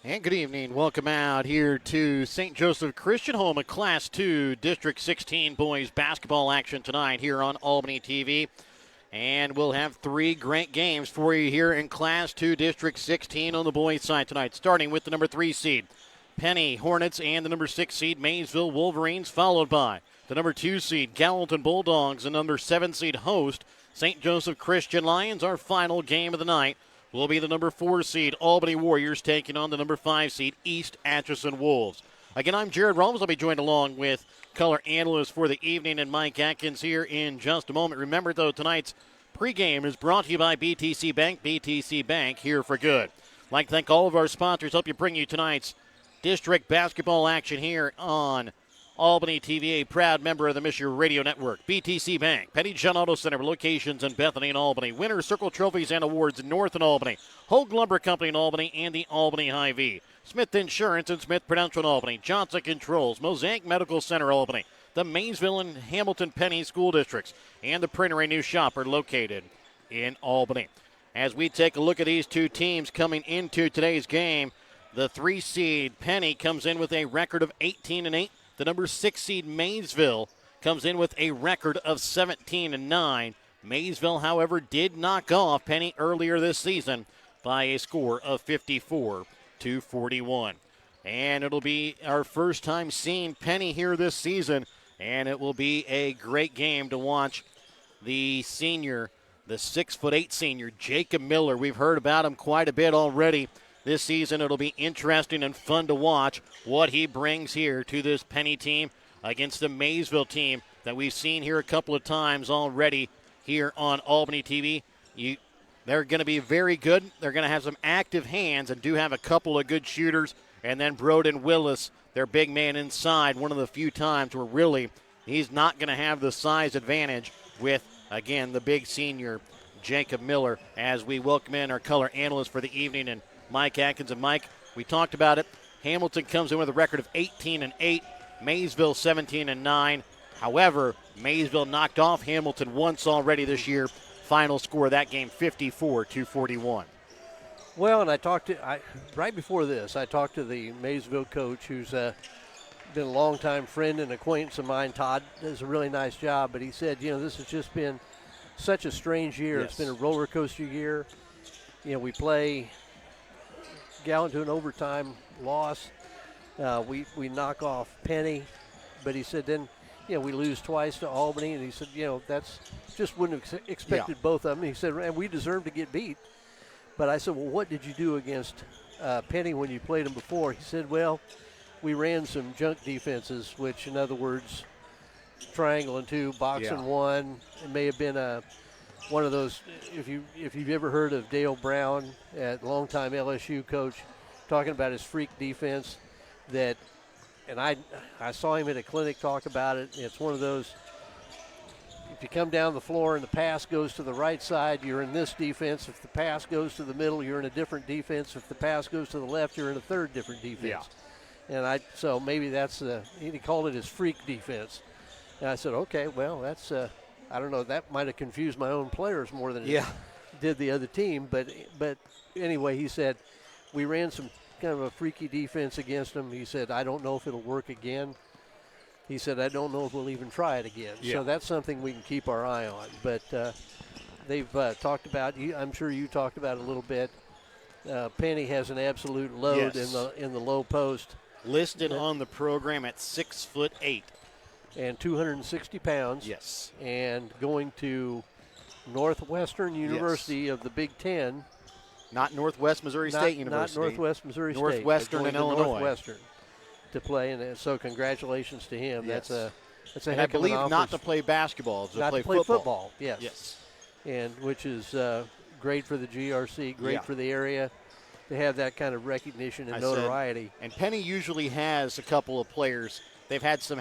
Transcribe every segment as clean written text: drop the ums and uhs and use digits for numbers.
And good evening. Welcome out here to St. Joseph Christian, home of Class 2 District 16 boys basketball action tonight here on Albany TV. And we'll have three great games for you here in Class 2 District 16 on the boys' side tonight, starting with the number 3 seed, Penney Hornets, and the number 6 seed, Maysville Wolverines, followed by the number 2 seed, Gallatin Bulldogs, and number 7 seed host, St. Joseph Christian Lions. Our final game of the night will be the number 4 seed, Albany Warriors, taking on the number 5 seed, East Atchison Wolves. Again, I'm Jared Rollins. I'll be joined along with color analyst for the evening and Mike Atkins here in just a moment. Remember, though, tonight's pregame is brought to you by BTC Bank. BTC Bank, here for good. I'd like to thank all of our sponsors. Help you bring you tonight's district basketball action here on Albany TV, a proud member of the Michigan Radio Network. BTC Bank, Penney John Auto Center, locations in Bethany and Albany. Winner Circle Trophies and Awards in North and Albany. Hogue Lumber Company in Albany and the Albany Hy-Vee. Smith Insurance and Smith Prudential in Albany. Johnson Controls, Mosaic Medical Center Albany. The Maysville and Hamilton Penney School Districts. And the Printer, a new shop, are located in Albany. As we take a look at these two teams coming into today's game, the 3 seed Penney comes in with a record of 18-8. The number 6 seed Maysville comes in with a record of 17-9. Maysville, however, did knock off Penney earlier this season by a score of 54-41. And it'll be our first time seeing Penney here this season, and it will be a great game to watch the senior, the 6'8" senior, Jacob Miller. We've heard about him quite a bit already this season. It'll be interesting and fun to watch what he brings here to this Penney team against the Maysville team that we've seen here a couple of times already here on Albany TV. They're going to be very good. They're going to have some active hands and do have a couple of good shooters. And then Broden Willis, their big man inside, one of the few times where really he's not going to have the size advantage with, again, the big senior Jacob Miller, as we welcome in our color analyst for the evening, and Mike Atkins. And Mike, we talked about it. Hamilton comes in with a record of 18-8. Maysville 17-9. However, Maysville knocked off Hamilton once already this year. Final score of that game, 54-41. Well, and right before this, I talked to the Maysville coach, who's been a longtime friend and acquaintance of mine. Todd does a really nice job, but he said, this has just been such a strange year. Yes. It's been a roller coaster year. We play Gallatin to an overtime loss. We knock off Penney, but he said then, we lose twice to Albany, and he said, that's just wouldn't have expected both of them. He said, and we deserve to get beat. But I said, well, what did you do against Penney when you played them before? He said, well, we ran some junk defenses, which, in other words, triangle and 2, box and 1. It may have been one of those. If you've ever heard of Dale Brown, longtime LSU coach, talking about his freak defense, and I saw him at a clinic talk about it. It's one of those. If you come down the floor and the pass goes to the right side, you're in this defense. If the pass goes to the middle, you're in a different defense. If the pass goes to the left, you're in a third different defense. Yeah. And so maybe that's he called it his freak defense. And I said, okay, well, that's I don't know. That might have confused my own players more than it did the other team. But anyway, he said we ran some kind of a freaky defense against them. He said, I don't know if it'll work again. He said, I don't know if we'll even try it again. Yeah. So that's something we can keep our eye on. But they've talked about, I'm sure you talked about it a little bit, Penney has an absolute load in the low post. Listed on the program at 6'8". And 260 pounds. Yes. And going to Northwestern University of the Big Ten. Not Northwest Missouri State University. Not Northwest Missouri State. Northwestern in Illinois. Northwestern to play, and so congratulations to him. Yes. That's a and heck I believe of an not to play basketball, to play football. Yes. Yes. And which is great for the GRC, great for the area to have that kind of recognition and notoriety. And Penney usually has a couple of players. They've had some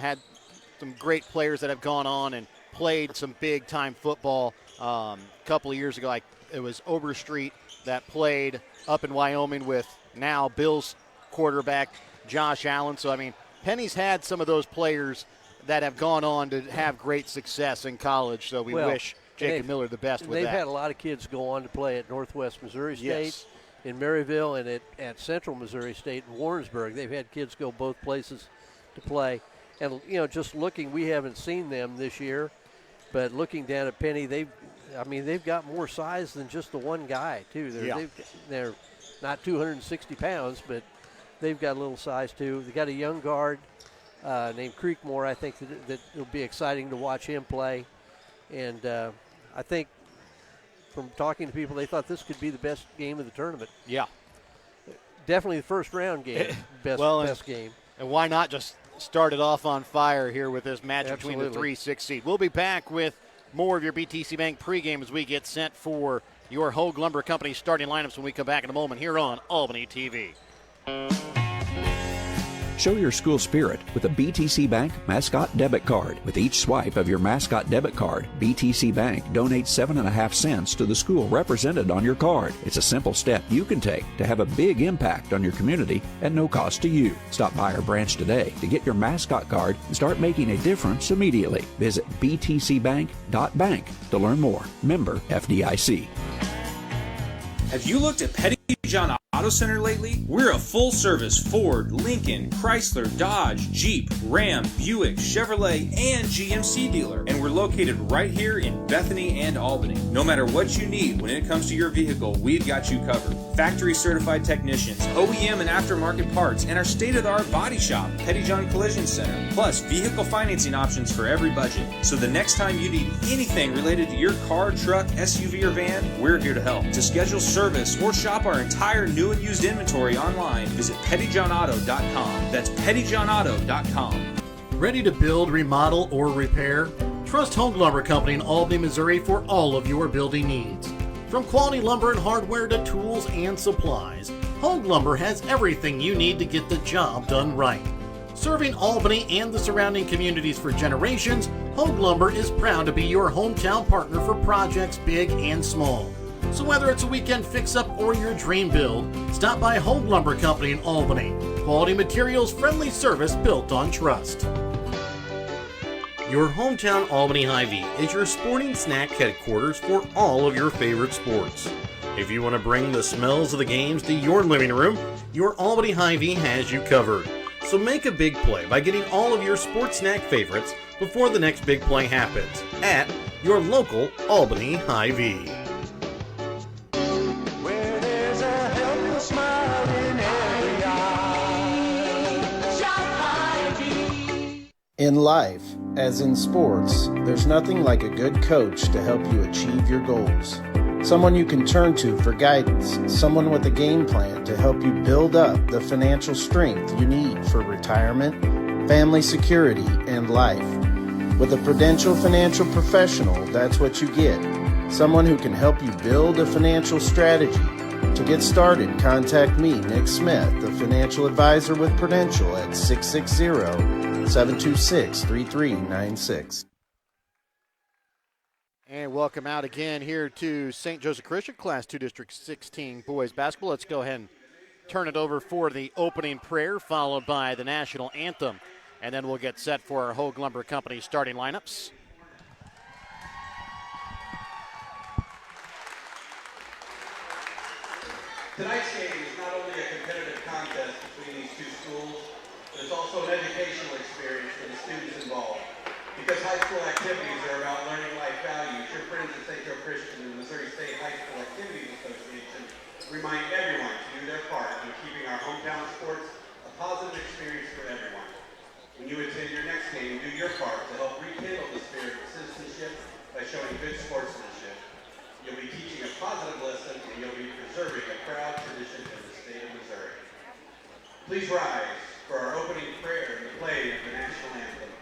great players that have gone on and played some big time football. A couple of years ago, it was Overstreet that played up in Wyoming with now Bill's quarterback Josh Allen. So, Penney's had some of those players that have gone on to have great success in college. So we wish Jacob Miller the best with that. They've had a lot of kids go on to play at Northwest Missouri State. Yes. in Maryville and at Central Missouri State in Warrensburg. They've had kids go both places to play. And, just looking, we haven't seen them this year, but looking down at Penney, they've got more size than just the one guy, too. They're not 260 pounds, but they've got a little size, too. They got a young guard named Creekmore. I think that it'll be exciting to watch him play. And I think from talking to people, they thought this could be the best game of the tournament. Yeah. Definitely the first round game, best game. And why not just start it off on fire here with this match between the 3-6 seed? We'll be back with more of your BTC Bank pregame as we get set for your Hogue Lumber Company starting lineups when we come back in a moment here on Albany TV. Show your school spirit with a BTC Bank Mascot Debit Card. With each swipe of your Mascot Debit Card, BTC Bank donates 7.5 cents to the school represented on your card. It's a simple step you can take to have a big impact on your community at no cost to you. Stop by our branch today to get your Mascot Card and start making a difference immediately. Visit btcbank.bank to learn more. Member FDIC. Have you looked at Petty John Auto Center lately? We're a full-service Ford, Lincoln, Chrysler, Dodge, Jeep, Ram, Buick, Chevrolet, and GMC dealer. And we're located right here in Bethany and Albany. No matter what you need when it comes to your vehicle, we've got you covered. Factory-certified technicians, OEM and aftermarket parts, and our state-of-the-art body shop, Petty John Collision Center. Plus, vehicle financing options for every budget. So the next time you need anything related to your car, truck, SUV, or van, we're here to help. To schedule service or shop our entire new and used inventory online, visit pettyjohnauto.com. That's pettyjohnauto.com. Ready to build, remodel, or repair? Trust Hogue Lumber Company in Albany, Missouri for all of your building needs. From quality lumber and hardware to tools and supplies, Hogue Lumber has everything you need to get the job done right. Serving Albany and the surrounding communities for generations, Hogue Lumber is proud to be your hometown partner for projects big and small. So whether it's a weekend fix-up or your dream build, stop by Hogue Lumber Company in Albany. Quality materials, friendly service built on trust. Your hometown Albany Hy-Vee is your sporting snack headquarters for all of your favorite sports. If you want to bring the smells of the games to your living room, your Albany Hy-Vee has you covered. So make a big play by getting all of your sports snack favorites before the next big play happens at your local Albany Hy-Vee. In life, as in sports, there's nothing like a good coach to help you achieve your goals. Someone you can turn to for guidance, someone with a game plan to help you build up the financial strength you need for retirement, family security, and life. With a Prudential financial professional, that's what you get. Someone who can help you build a financial strategy. To get started, contact me, Nick Smith, the financial advisor with Prudential at 660-726-3396. And welcome out again here to St. Joseph Christian Class 2 District 16 boys basketball. Let's go ahead and turn it over for the opening prayer, followed by the national anthem. And then we'll get set for our Hogue Lumber Company starting lineups. Tonight's game is not only a competitive contest between these two schools, but it's also an educational experience for the students involved. Because high school activities are about learning life values, your friends at St. Joe Christian and the Missouri State High School Activities Association remind everyone to do their part in keeping our hometown sports a positive experience for everyone. When you attend your next game, do your part to help rekindle the spirit of citizenship by showing good sportsmanship. You'll be teaching a positive lesson, and you'll be preserving a proud tradition in the state of Missouri. Please rise for our opening prayer and the play of the national anthem.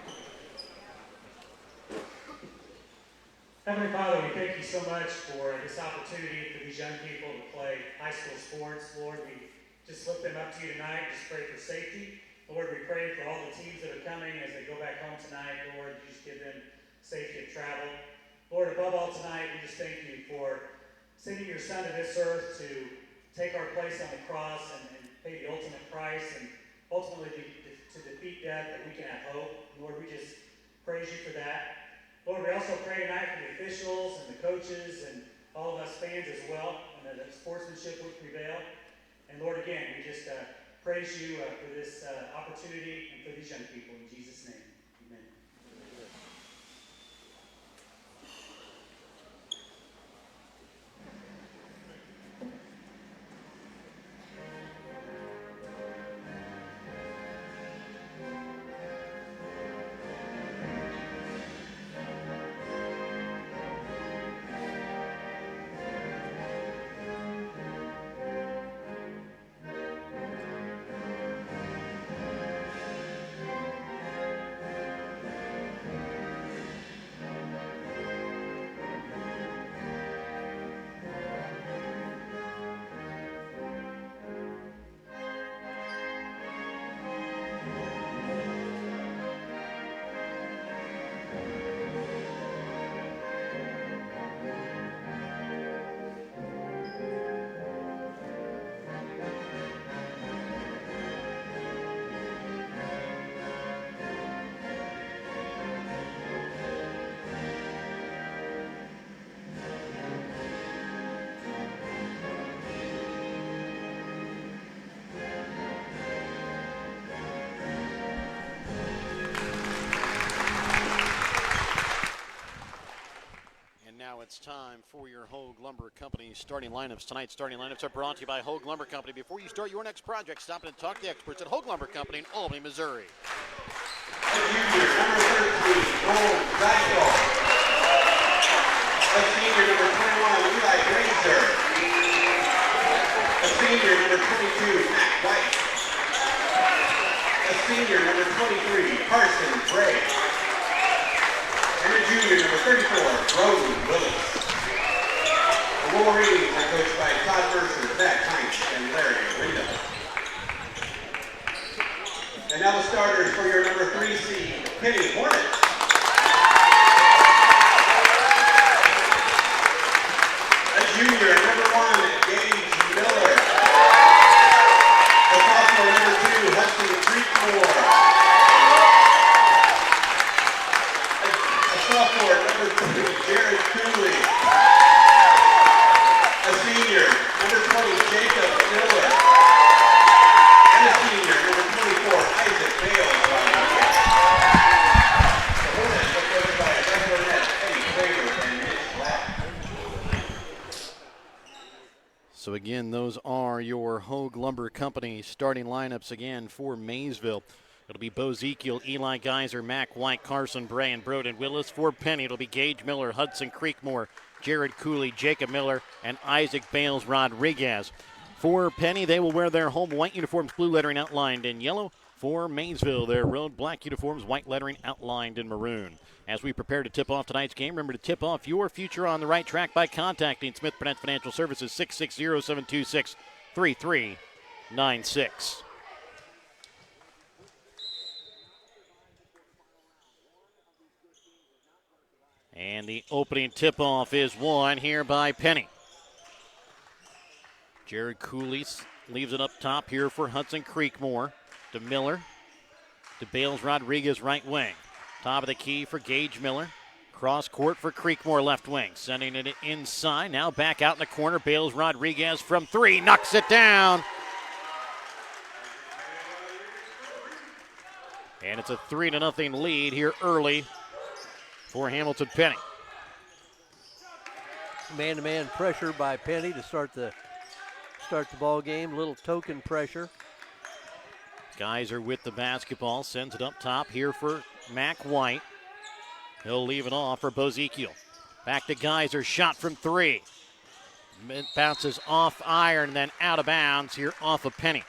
Heavenly Father, we thank you so much for this opportunity for these young people to play high school sports. Lord, we just lift them up to you tonight. Just pray for safety. Lord, we pray for all the teams that are coming as they go back home tonight. Lord, you just give them safety of travel. Lord, above all tonight, we just thank you for sending your Son to this earth to take our place on the cross and pay the ultimate price and ultimately to defeat death that we can have hope. Lord, we just praise you for that. Lord, we also pray tonight for the officials and the coaches and all of us fans as well. and that sportsmanship would prevail. And Lord, again, we just praise you for this opportunity and for these young people. In Jesus' name, amen. Now it's time for your Hogue Lumber Company starting lineups. Tonight's starting lineups are brought to you by Hogue Lumber Company. Before you start your next project, stop in and talk to the experts at Hogue Lumber Company in Albany, Missouri. Junior, number 13, Noel Dykdal. A senior, number 21, Eli Grazer. A senior, number 22, Matt White. A senior, number 23, Carson Bray. And a junior, number 34, Brody Willis. The Wolverines are coached by Todd Mercer, Zach Heinz, and Larry Window. And now the starters for your number 3 seed, Penney Hornets. A junior, number 1, Gage Miller. A sophomore, number 2, Hudson Creekmore. Sophomore, number 2, Jared Cooley. A senior, number 20, Jacob Miller. And a senior, number 24, Isaac Bales. The Hornets are coached by Jeff Burnett, Eddie Craver, and Mitch Black. So again, those are your Hogue Lumber Company starting lineups again for Maysville. It'll be Bo Ezekiel, Eli Geyser, Mac White, Carson Bray, and Broden Willis. For Penney, it'll be Gage Miller, Hudson Creekmore, Jared Cooley, Jacob Miller, and Isaac Bales Rodriguez. For Penney, they will wear their home white uniforms, blue lettering outlined in yellow. For Maysville, their road black uniforms, white lettering outlined in maroon. As we prepare to tip off tonight's game, remember to tip off your future on the right track by contacting Smith Burnett Financial Services, 660-726-3396. And the opening tip-off is won here by Penney. Jared Cooley leaves it up top here for Hudson Creekmore. To Miller. To Bales Rodriguez, right wing. Top of the key for Gage Miller. Cross court for Creekmore, left wing. Sending it inside. Now back out in the corner. Bales Rodriguez from 3. Knocks it down. And it's a 3-0 lead here early for Hamilton Penney. Man-to-man pressure by Penney to start the ball game. Little token pressure. Geyser with the basketball, sends it up top here for Mac White. He'll leave it off for Bozekiel. Back to Geyser, shot from 3. It bounces off iron, then out of bounds here off of Penney.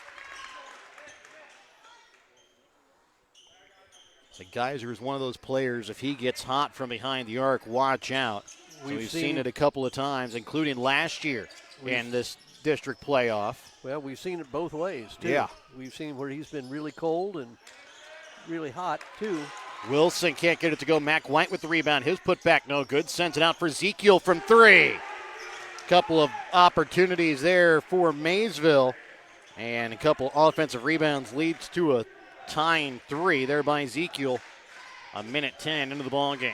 The Geyser is one of those players, if he gets hot from behind the arc, watch out. We've seen it a couple of times, including last year in this district playoff. Well, we've seen it both ways, too. Yeah. We've seen where he's been really cold and really hot, too. Wilson can't get it to go. Mac White with the rebound. His putback no good. Sends it out for Ezekiel from 3. Couple of opportunities there for Maysville. And a couple offensive rebounds leads to a tying 3 there by Ezekiel. A minute 10 into the ball game.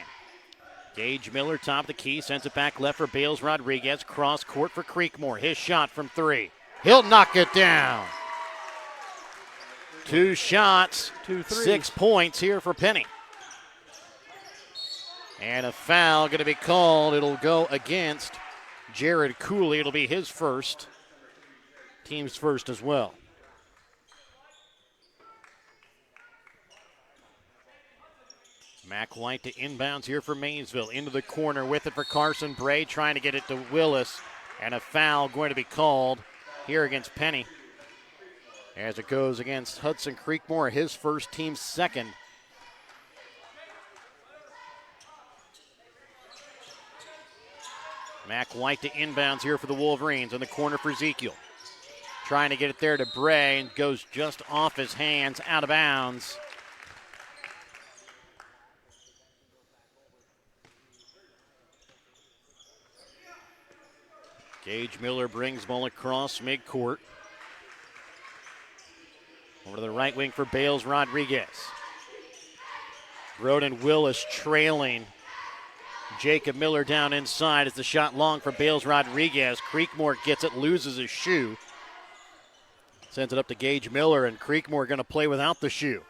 Gage Miller, top of the key, sends it back left for Bales Rodriguez. Cross court for Creekmore. His shot from 3. He'll knock it down. 2 shots, 6 points here for Penney. And a foul going to be called. It'll go against Jared Cooley. It'll be his first. Team's first as well. Mac White to inbounds here for Maysville. Into the corner with it for Carson Bray, trying to get it to Willis. And a foul going to be called here against Penney, as it goes against Hudson Creekmore, his first, team's second. Mac White to inbounds here for the Wolverines. In the corner for Ezekiel. Trying to get it there to Bray, and goes just off his hands, out of bounds. Gage Miller brings ball across midcourt. Over to the right wing for Bales Rodriguez. Broden Willis trailing Jacob Miller down inside as the shot long for Bales Rodriguez. Creekmore gets it, loses his shoe. Sends it up to Gage Miller, and Creekmore going to play without the shoe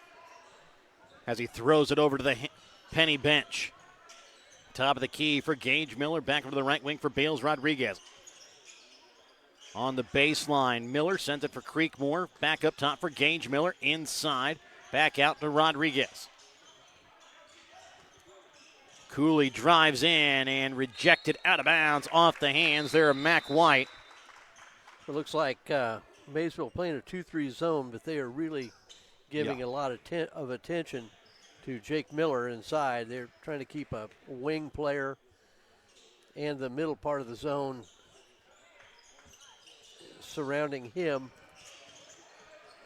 as he throws it over to the Penney bench. Top of the key for Gage Miller, back over to the right wing for Bales Rodriguez. On the baseline, Miller sends it for Creekmore. Back up top for Gage Miller. Inside. Back out to Rodriguez. Cooley drives in and rejected out of bounds off the hands there of Mac White. It looks like Maysville playing a 2-3 zone, but they are really giving a lot of attention to Jake Miller inside. They're trying to keep a wing player and the middle part of the zone surrounding him.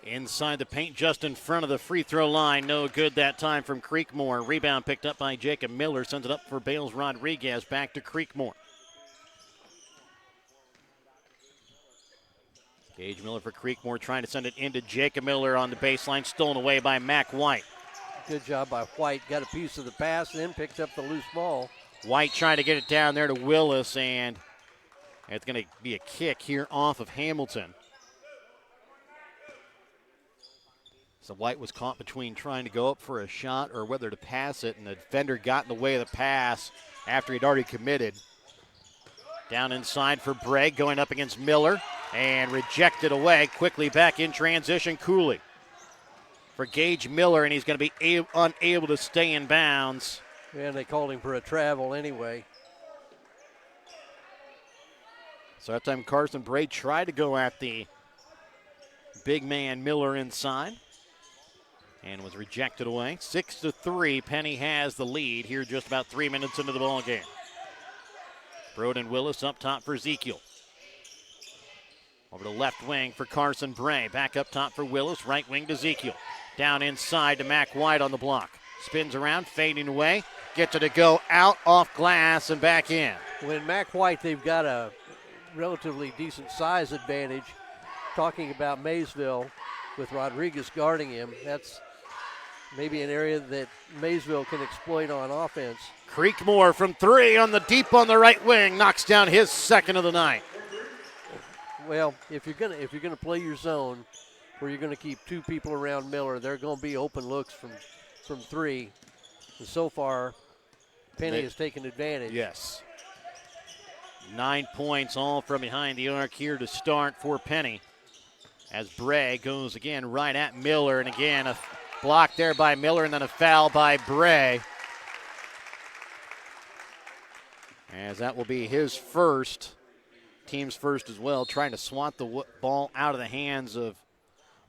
Inside the paint, just in front of the free throw line. No good that time from Creekmore. Rebound picked up by Jacob Miller. Sends it up for Bales Rodriguez. Back to Creekmore. Gage Miller for Creekmore, trying to send it into Jacob Miller on the baseline. Stolen away by Mac White. Good job by White. Got a piece of the pass, then picked up the loose ball. White trying to get it down there to Willis, and it's going to be a kick here off of Hamilton. So White was caught between trying to go up for a shot or whether to pass it, and the defender got in the way of the pass after he'd already committed. Down inside for Bray, going up against Miller, and rejected away. Quickly back in transition, Cooley for Gage Miller, and he's going to be unable to stay in bounds. And they called him for a travel anyway. So that time Carson Bray tried to go at the big man Miller inside and was rejected away. 6-3, Penney has the lead here just about 3 minutes into the ball game. Broden Willis up top for Ezekiel. Over to left wing for Carson Bray. Back up top for Willis. Right wing to Ezekiel. Down inside to Mac White on the block. Spins around, fading away. Gets it to go out off glass and back in. When Mac White, they've got a relatively decent size advantage. Talking about Maysville with Rodriguez guarding him, that's maybe an area that Maysville can exploit on offense. Creekmore from 3 on the deep on the right wing, knocks down his second of the night. Well, if you're gonna play your zone where you're gonna keep 2 people around Miller, there are gonna be open looks from 3. And so far, Penney has taken advantage. Yes. 9 points all from behind the arc here to start for Penney. As Bray goes again right at Miller, and again a block there by Miller, and then a foul by Bray. As that will be his first, team's first as well, trying to swat the ball out of the hands of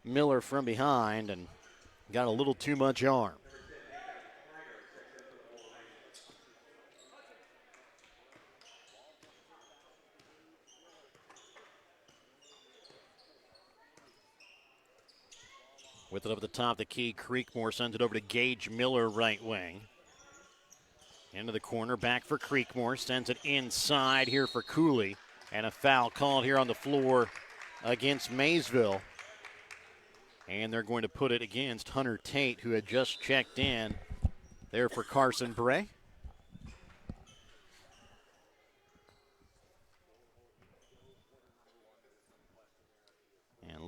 Miller from behind, and got a little too much arm. With it up at the top of the key, Creekmore sends it over to Gage Miller, right wing. Into the corner, back for Creekmore, sends it inside here for Cooley. And a foul called here on the floor against Maysville. And they're going to put it against Hunter Tate, who had just checked in there for Carson Bray.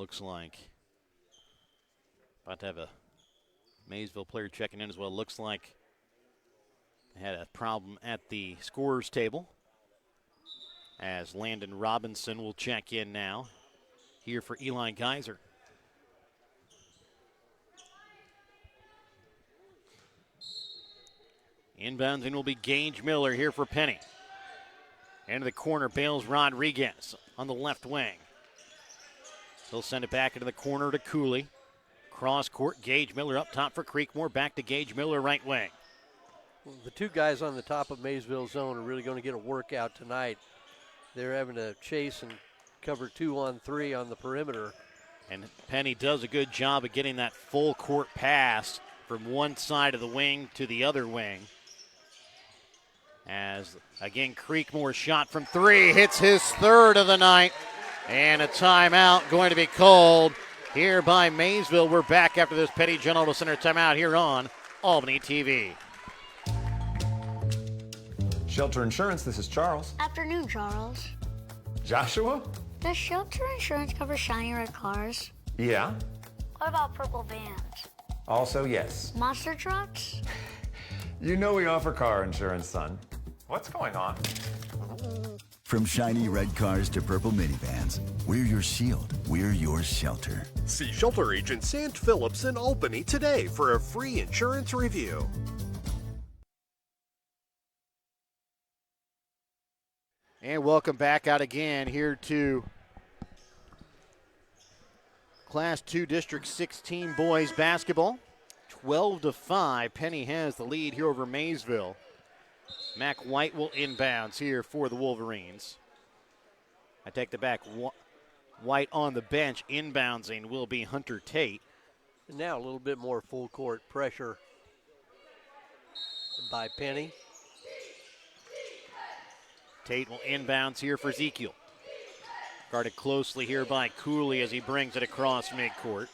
looks like. About to have a Maysville player checking in as well. Looks like they had a problem at the scorer's table, as Landon Robinson will check in now here for Eli Geyser. Inbounding will be Gage Miller here for Penney. Into the corner, Bales Rodriguez on the left wing. He'll send it back into the corner to Cooley. Cross court, Gage Miller up top for Creekmore. Back to Gage Miller, right wing. Well, the two guys on the top of Maysville zone are really going to get a workout tonight. They're having to chase and cover 2-on-3 on the perimeter. And Penney does a good job of getting that full court pass from one side of the wing to the other wing. As, again, Creekmore shot from 3, hits his 3rd of the night. And a timeout going to be called here by Maysville. We're back after this Penney General Auto Center timeout here on Albany TV. Shelter Insurance, this is Charles. Afternoon, Charles. Joshua? Does Shelter Insurance cover shiny red cars? Yeah. What about purple vans? Also, yes. Monster trucks? You know we offer car insurance, son. What's going on? From shiny red cars to purple minivans, we're your shield, we're your shelter. See Shelter Agent Sant Phillips in Albany today for a free insurance review. And welcome back out again here to Class 2 District 16 boys basketball. 12-5, Penney has the lead here over Maysville. Mac White will inbounds here for the Wolverines. I take the back. White on the bench. Inbouncing will be Hunter Tate. And now a little bit more full court pressure by Penney. Tate will inbounds here for Ezekiel. Guarded closely here by Cooley as he brings it across midcourt.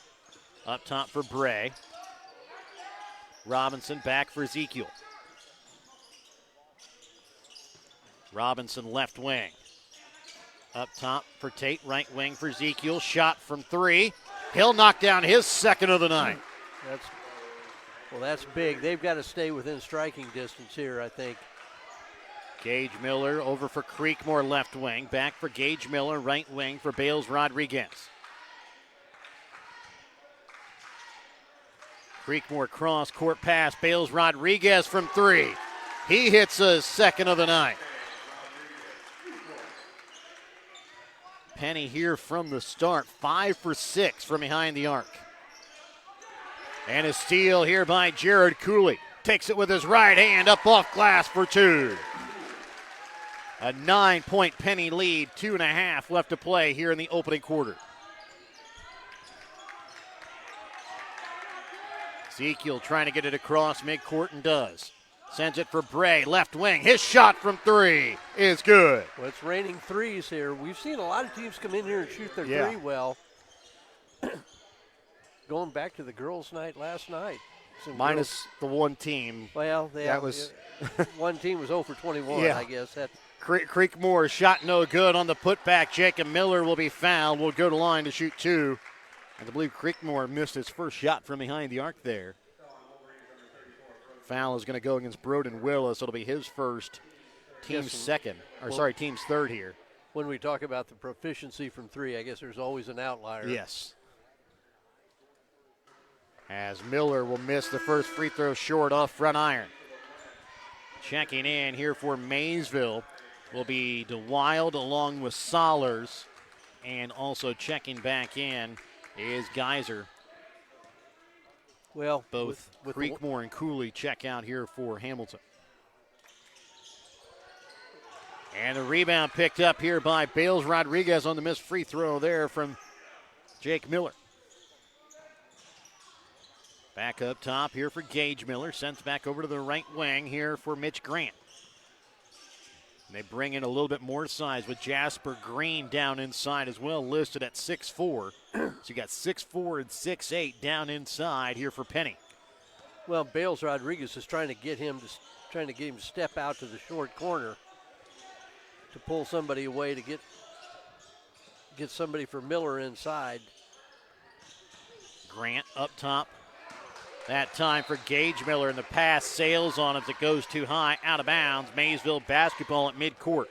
Up top for Bray. Robinson back for Ezekiel. Robinson left wing. Up top for Tate, right wing for Ezekiel. Shot from 3. He'll knock down his 2nd of the night. That's big. They've got to stay within striking distance here, I think. Gage Miller over for Creekmore, left wing. Back for Gage Miller, right wing for Bales Rodriguez. Creekmore cross court pass. Bales Rodriguez from 3. He hits his 2nd of the night. Penney here from the start, 5 for 6 from behind the arc. And a steal here by Jared Cooley. Takes it with his right hand up off glass for 2. A 9-point Penney lead, 2.5 left to play here in the opening quarter. Ezekiel trying to get it across midcourt and does. Sends it for Bray, left wing. His shot from 3 is good. Well, it's raining threes here. We've seen a lot of teams come in here and shoot their 3 well. Going back to the girls' night last night. Minus the one team. Well, that was one team was 0 for 21, I guess. Creekmore shot no good on the putback. Jacob Miller will be fouled. Will go to line to shoot 2. And I believe Creekmore missed his first shot from behind the arc there. Foul is going to go against Broden Willis. It'll be his first, team's second. Team's 3rd here. When we talk about the proficiency from 3, I guess there's always an outlier. Yes. As Miller will miss the first free throw short off front iron. Checking in here for Maysville will be DeWild along with Sollers. And also checking back in is Geyser. Well, both with Creekmore and Cooley check out here for Hamilton. And the rebound picked up here by Bales Rodriguez on the missed free throw there from Jake Miller. Back up top here for Gage Miller. Sends back over to the right wing here for Mitch Grant. And they bring in a little bit more size with Jasper Green down inside as well, listed at 6'4". So you got 6'4" and 6'8" down inside here for Penney. Well, Bales Rodriguez is trying to get him to step out to the short corner to pull somebody away to get somebody for Miller inside. Grant up top. That time for Gage Miller, and the pass sails on him as it goes too high, out of bounds. Maysville basketball at midcourt.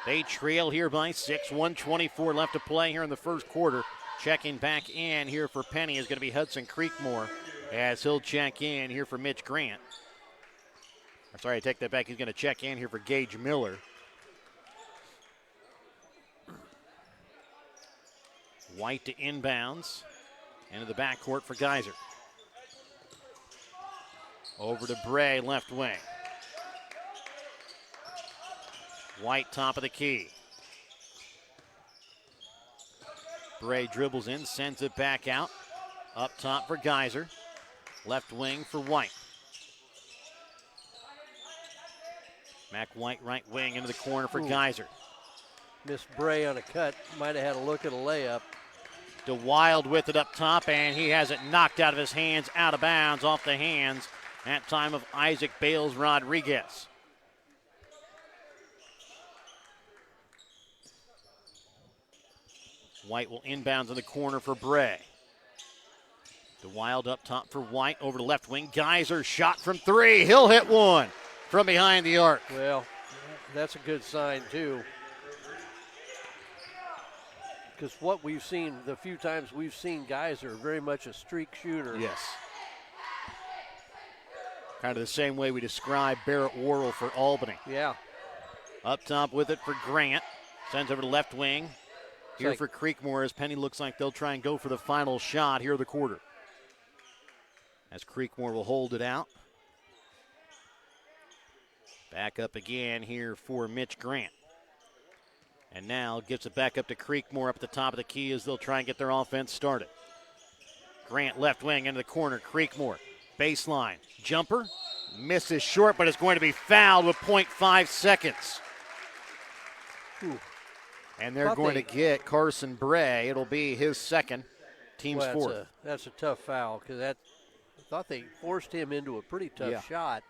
They trail here by 6, 1:24 left to play here in the first quarter. Checking back in here for Penney is going to be Hudson Creekmore, as he'll check in here for Mitch Grant. Sorry, I take that back. He's going to check in here for Gage Miller. White to inbounds. Into the backcourt for Geyser. Over to Bray, left wing. White, top of the key. Bray dribbles in, sends it back out. Up top for Geyser. Left wing for White. Mac White, right wing, into the corner for Geyser. Missed Bray on a cut. Might have had a look at a layup. DeWild with it up top, and he has it knocked out of his hands, out of bounds, off the hands, that time of Isaac Bales Rodriguez. White will inbounds in the corner for Bray. DeWild up top for White, over to left wing. Geyser shot from three. He'll hit one from behind the arc. Well, that's a good sign, too. Because what we've seen, the few times we've seen Geyser, very much a streak shooter. Yes. Kind of the same way we describe Barrett Worrell for Albany. Yeah. Up top with it for Grant. Sends over to left wing. Here like for Creekmore, as Penney looks like they'll try and go for the final shot here of the quarter. As Creekmore will hold it out. Back up again here for Mitch Grant. And now gives it back up to Creekmore up at the top of the key as they'll try and get their offense started. Grant left wing into the corner. Creekmore, baseline, jumper, misses short, but it's going to be fouled with 0.5 seconds. Ooh. And they're going to get Carson Bray. It'll be his second, team's fourth. That's a tough foul, because I thought they forced him into a pretty tough shot.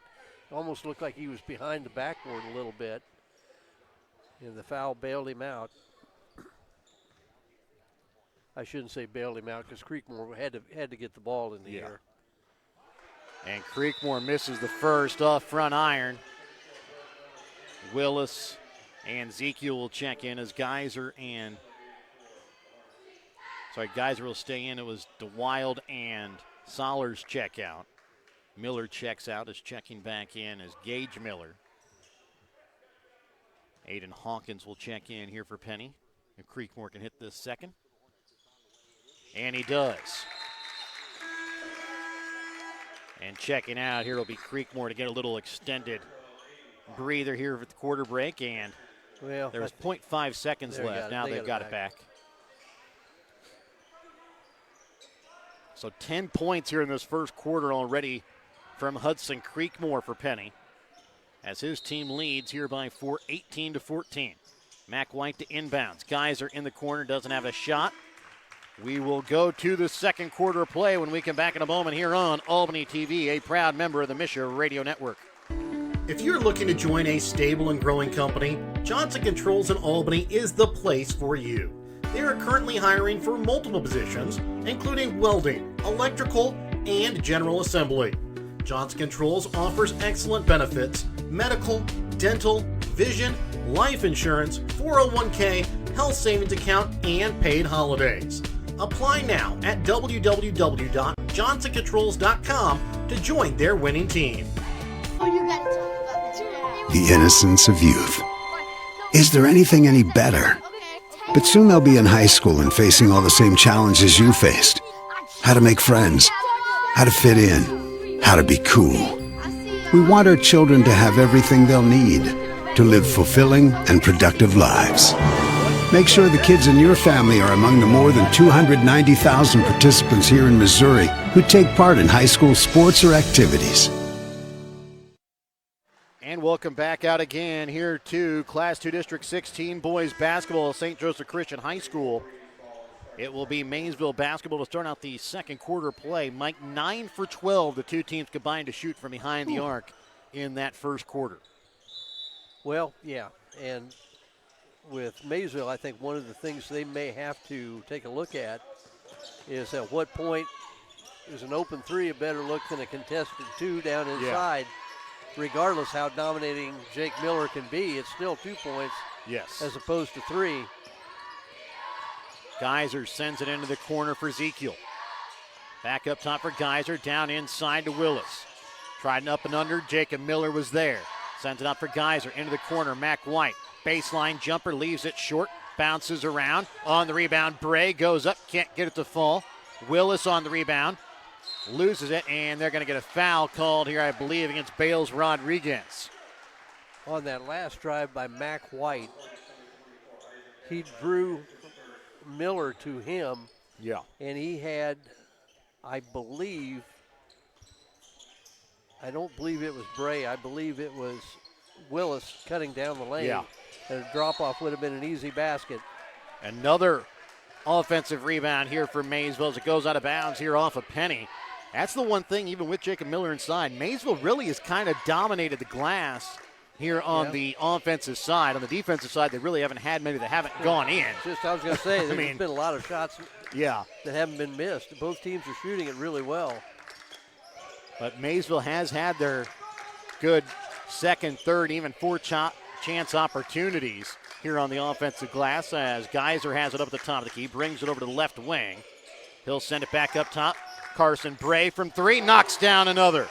Almost looked like he was behind the backboard a little bit. And the foul bailed him out. I shouldn't say bailed him out, because Creekmore had to get the ball in the air. And Creekmore misses the first off front iron. Willis and Ezekiel will check in as Geyser will stay in. It was DeWild and Sollers check out. Miller checks out, is checking back in as Gage Miller. Aiden Hawkins will check in here for Penney. If Creekmore can hit this second. And he does. And checking out here will be Creekmore to get a little extended breather here at the quarter break. And there was 0.5 seconds left. Now they've got it back. So 10 points here in this first quarter already from Hudson Creekmore for Penney, as his team leads here by 18-14. Mac White to inbounds. Geyser in the corner, doesn't have a shot. We will go to the second quarter play when we come back in a moment here on Albany TV, a proud member of the MSHSAA Radio Network. If you're looking to join a stable and growing company, Johnson Controls in Albany is the place for you. They are currently hiring for multiple positions, including welding, electrical, and general assembly. Johnson Controls offers excellent benefits: medical, dental, vision, life insurance, 401k, health savings account, and paid holidays. Apply now at www.johnsoncontrols.com to join their winning team. The innocence of youth. Is there anything any better? But soon they'll be in high school and facing all the same challenges you faced. How to make friends, how to fit in, how to be cool. We want our children to have everything they'll need to live fulfilling and productive lives. Make sure the kids in your family are among the more than 290,000 participants here in Missouri who take part in high school sports or activities. And welcome back out again here to Class 2 District 16 boys basketball at St. Joseph Christian High School. It will be Maysville basketball to start out the second quarter play. Mike, 9 for 12, the two teams combined to shoot from behind the arc in that first quarter. Well, yeah, and with Maysville, I think one of the things they may have to take a look at is at what point is an open three a better look than a contested two down inside. Regardless how dominating Jake Miller can be, it's still 2 points as opposed to 3. Geyser sends it into the corner for Ezekiel. Back up top for Geyser, down inside to Willis. Tried an up and under, Jacob Miller was there. Sends it up for Geyser, into the corner, Mac White. Baseline jumper, leaves it short, bounces around. On the rebound, Bray goes up, can't get it to fall. Willis on the rebound, loses it, and they're going to get a foul called here, I believe, against Bales Rodriguez. On that last drive by Mac White, he drew Miller to him. Yeah. And he had, I don't believe it was Bray. I believe it was Willis cutting down the lane. Yeah. And a drop-off would have been an easy basket. Another offensive rebound here for Maysville as it goes out of bounds here off of Penney. That's the one thing, even with Jacob Miller inside, Maysville really has kind of dominated the glass here on the offensive side. On the defensive side, they really haven't had many that haven't gone in. I was going to say, there's been a lot of shots that haven't been missed. Both teams are shooting it really well. But Maysville has had their good second, third, even fourth chance opportunities here on the offensive glass as Geyser has it up at the top of the key, brings it over to the left wing. He'll send it back up top. Carson Bray from 3, knocks down another.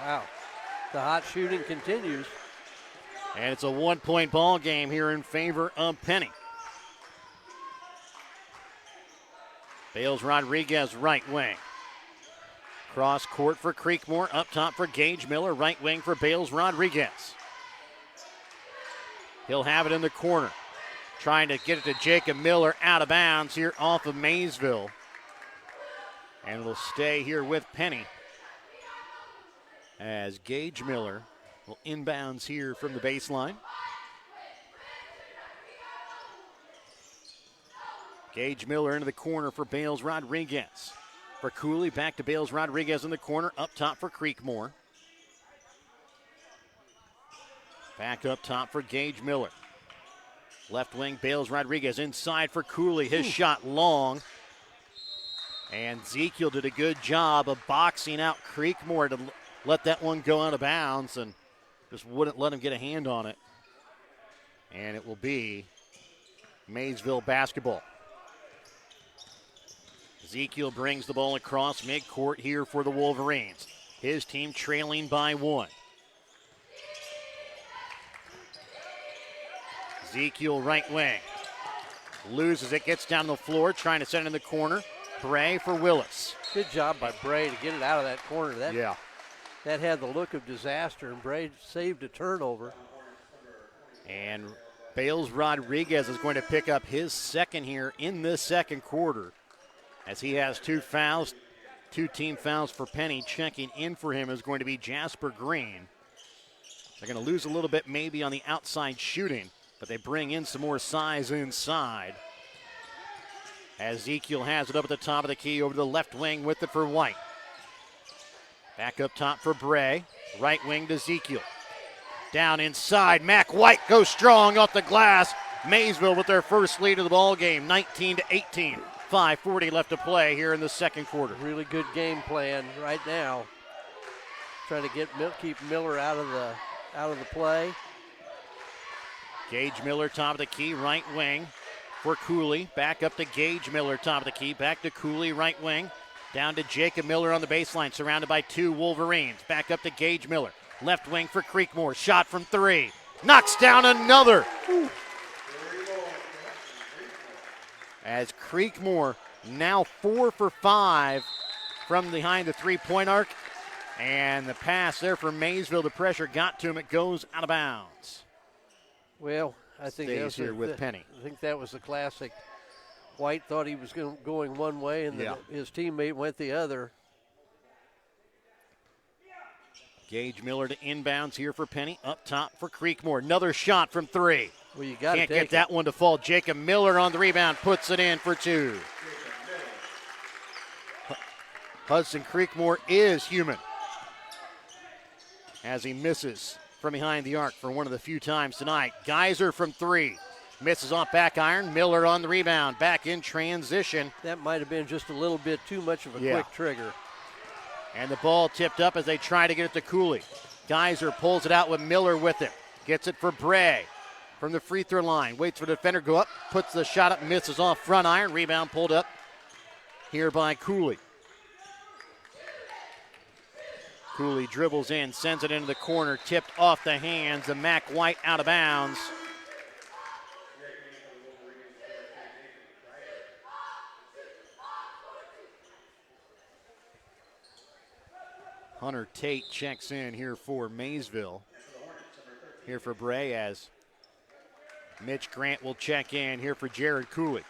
Wow. The hot shooting continues. And it's a 1-point ball game here in favor of Penney. Bales Rodriguez, right wing. Cross court for Creekmore, up top for Gage Miller, right wing for Bales Rodriguez. He'll have it in the corner. Trying to get it to Jacob Miller, out of bounds here off of Maysville. And will stay here with Penney as Gage Miller will inbounds here from the baseline. Gage Miller into the corner for Bales Rodriguez. For Cooley, back to Bales Rodriguez in the corner, up top for Creekmore. Back up top for Gage Miller. Left wing, Bales Rodriguez inside for Cooley. His shot long. And Ezekiel did a good job of boxing out Creekmore to let that one go out of bounds and just wouldn't let him get a hand on it. And it will be Maysville basketball. Ezekiel brings the ball across midcourt here for the Wolverines. His team trailing by 1. Ezekiel right wing. Loses it, gets down the floor, trying to send it in the corner. Bray for Willis. Good job by Bray to get it out of that corner. That had the look of disaster, and Bray saved a turnover. And Bales Rodriguez is going to pick up his second here in this second quarter, as he has 2 fouls, 2 team fouls for Penney. Checking in for him is going to be Jasper Green. They're going to lose a little bit maybe on the outside shooting, but they bring in some more size inside. As Ezekiel has it up at the top of the key, over to the left wing with it for White. Back up top for Bray, right wing to Ezekiel. Down inside, Mac White goes strong off the glass. Maysville with their first lead of the ball game, 19-18. 5:40 left to play here in the second quarter. Really good game plan right now. Trying to keep Miller out of the play. Gage Miller, top of the key, right wing for Cooley. Back up to Gage Miller, top of the key. Back to Cooley, right wing. Down to Jacob Miller on the baseline, surrounded by 2 Wolverines. Back up to Gage Miller. Left wing for Creekmore. Shot from 3. Knocks down another. As Creekmore now 4 for 5 from behind the 3-point arc. And the pass there for Maysville. The pressure got to him. It goes out of bounds. Well, I think Stays here with Penney. I think that was the classic. White thought he was going one way, and his teammate went the other. Gage Miller to inbounds here for Penney. Up top for Creekmore. Another shot from 3. Well, you got to Can't get that one to fall. Jacob Miller on the rebound, puts it in for 2. Hudson Creekmore is human as he misses from behind the arc for one of the few times tonight. Geyser from 3. Misses off back iron. Miller on the rebound. Back in transition. That might have been just a little bit too much of a quick trigger. And the ball tipped up as they try to get it to Cooley. Geyser pulls it out with Miller with him. Gets it for Bray from the free throw line. Waits for the defender to go up. Puts the shot up, misses off front iron. Rebound pulled up here by Cooley. Cooley dribbles in, sends it into the corner, tipped off the hands of Mac White, out of bounds. Hunter Tate checks in here for Maysville. Here for Bray as Mitch Grant will check in here for Jared Cooley.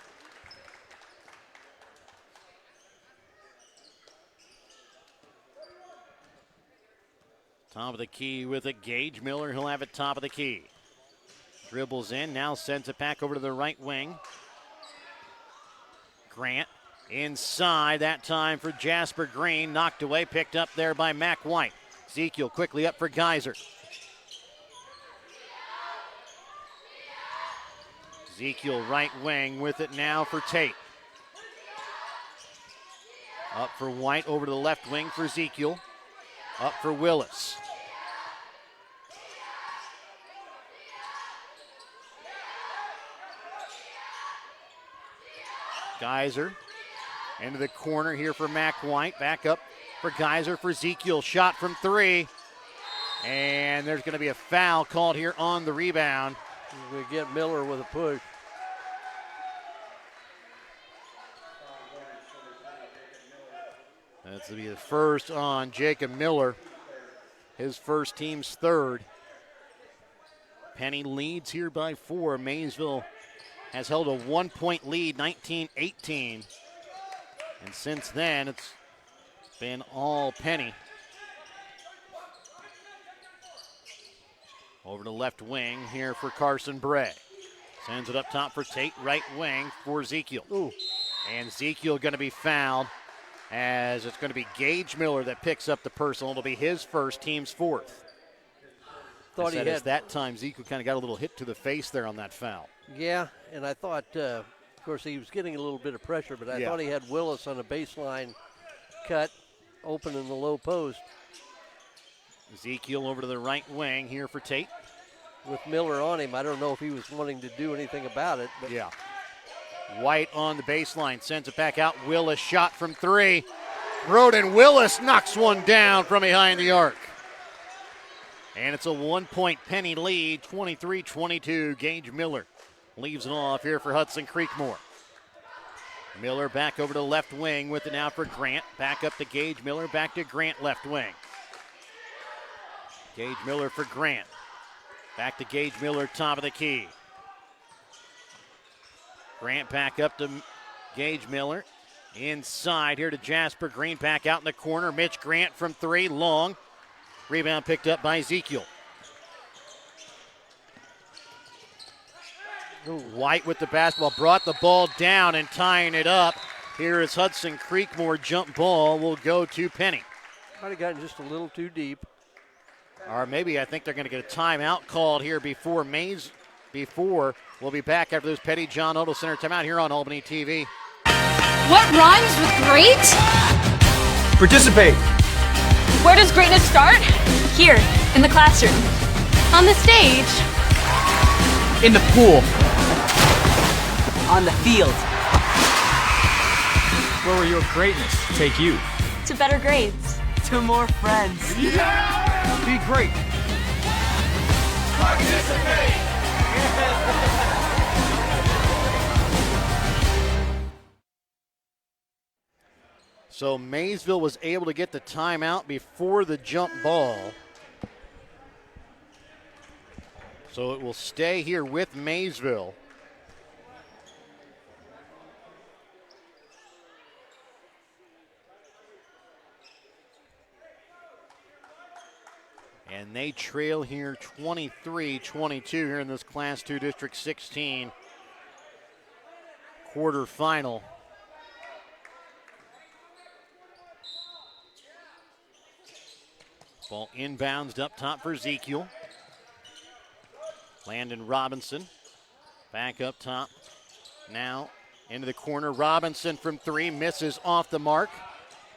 Top of the key with it, Gage Miller. He'll have it top of the key. Dribbles in, now sends it back over to the right wing. Grant inside, that time for Jasper Green. Knocked away, picked up there by Mac White. Ezekiel quickly up for Geyser. Ezekiel right wing with it now for Tate. Up for White, over to the left wing for Ezekiel. Up for Willis. Geyser into the corner here for Mac White. Back up for Geyser for Ezekiel. Shot from three. And there's going to be a foul called here on the rebound. We get Miller with a push. That's to be the first on Jacob Miller. His first, team's third. Penney leads here by 4. Maysville has held a 1-point lead, 19-18. And since then, it's been all Penney. Over to left wing here for Carson Bray. Sends it up top for Tate, right wing for Ezekiel. Ooh. And Ezekiel going to be fouled, as it's going to be Gage Miller that picks up the personal. It'll be his first, team's fourth. Thought he had that time, Ezekiel kind of got a little hit to the face there on that foul. Yeah, and I thought, of course, he was getting a little bit of pressure, but I thought he had Willis on a baseline cut, open in the low post. Ezekiel over to the right wing here for Tate. With Miller on him, I don't know if he was wanting to do anything about it. But yeah. White on the baseline, sends it back out. Willis shot from three. Roden Willis knocks one down from behind the arc. And it's a 1-point Penney lead, 23-22. Gage Miller leaves it off here for Hudson Creekmore. Miller back over to the left wing with it now for Grant. Back up to Gage Miller, back to Grant left wing. Gage Miller for Grant. Back to Gage Miller, top of the key. Grant back up to Gage Miller. Inside here to Jasper Green, back out in the corner. Mitch Grant from three, long. Rebound picked up by Ezekiel. White with the basketball, brought the ball down and tying it up. Here is Hudson Creekmore. Jump ball will go to Penney. Might have gotten just a little too deep. Or maybe I think they're going to get a timeout called here before we'll be back after this Petty John Auto Center timeout here on Albany TV. What rhymes with great? Participate. Where does greatness start? Here, in the classroom. On the stage. In the pool. On the field. Where will your greatness take you? To better grades. To more friends. Yeah! Be great. Participate. So Maysville was able to get the timeout before the jump ball. So it will stay here with Maysville. And they trail here 23-22 here in this Class 2 District 16 quarterfinal. Ball inbounds up top for Ezekiel. Landon Robinson back up top. Now into the corner. Robinson from three, misses off the mark.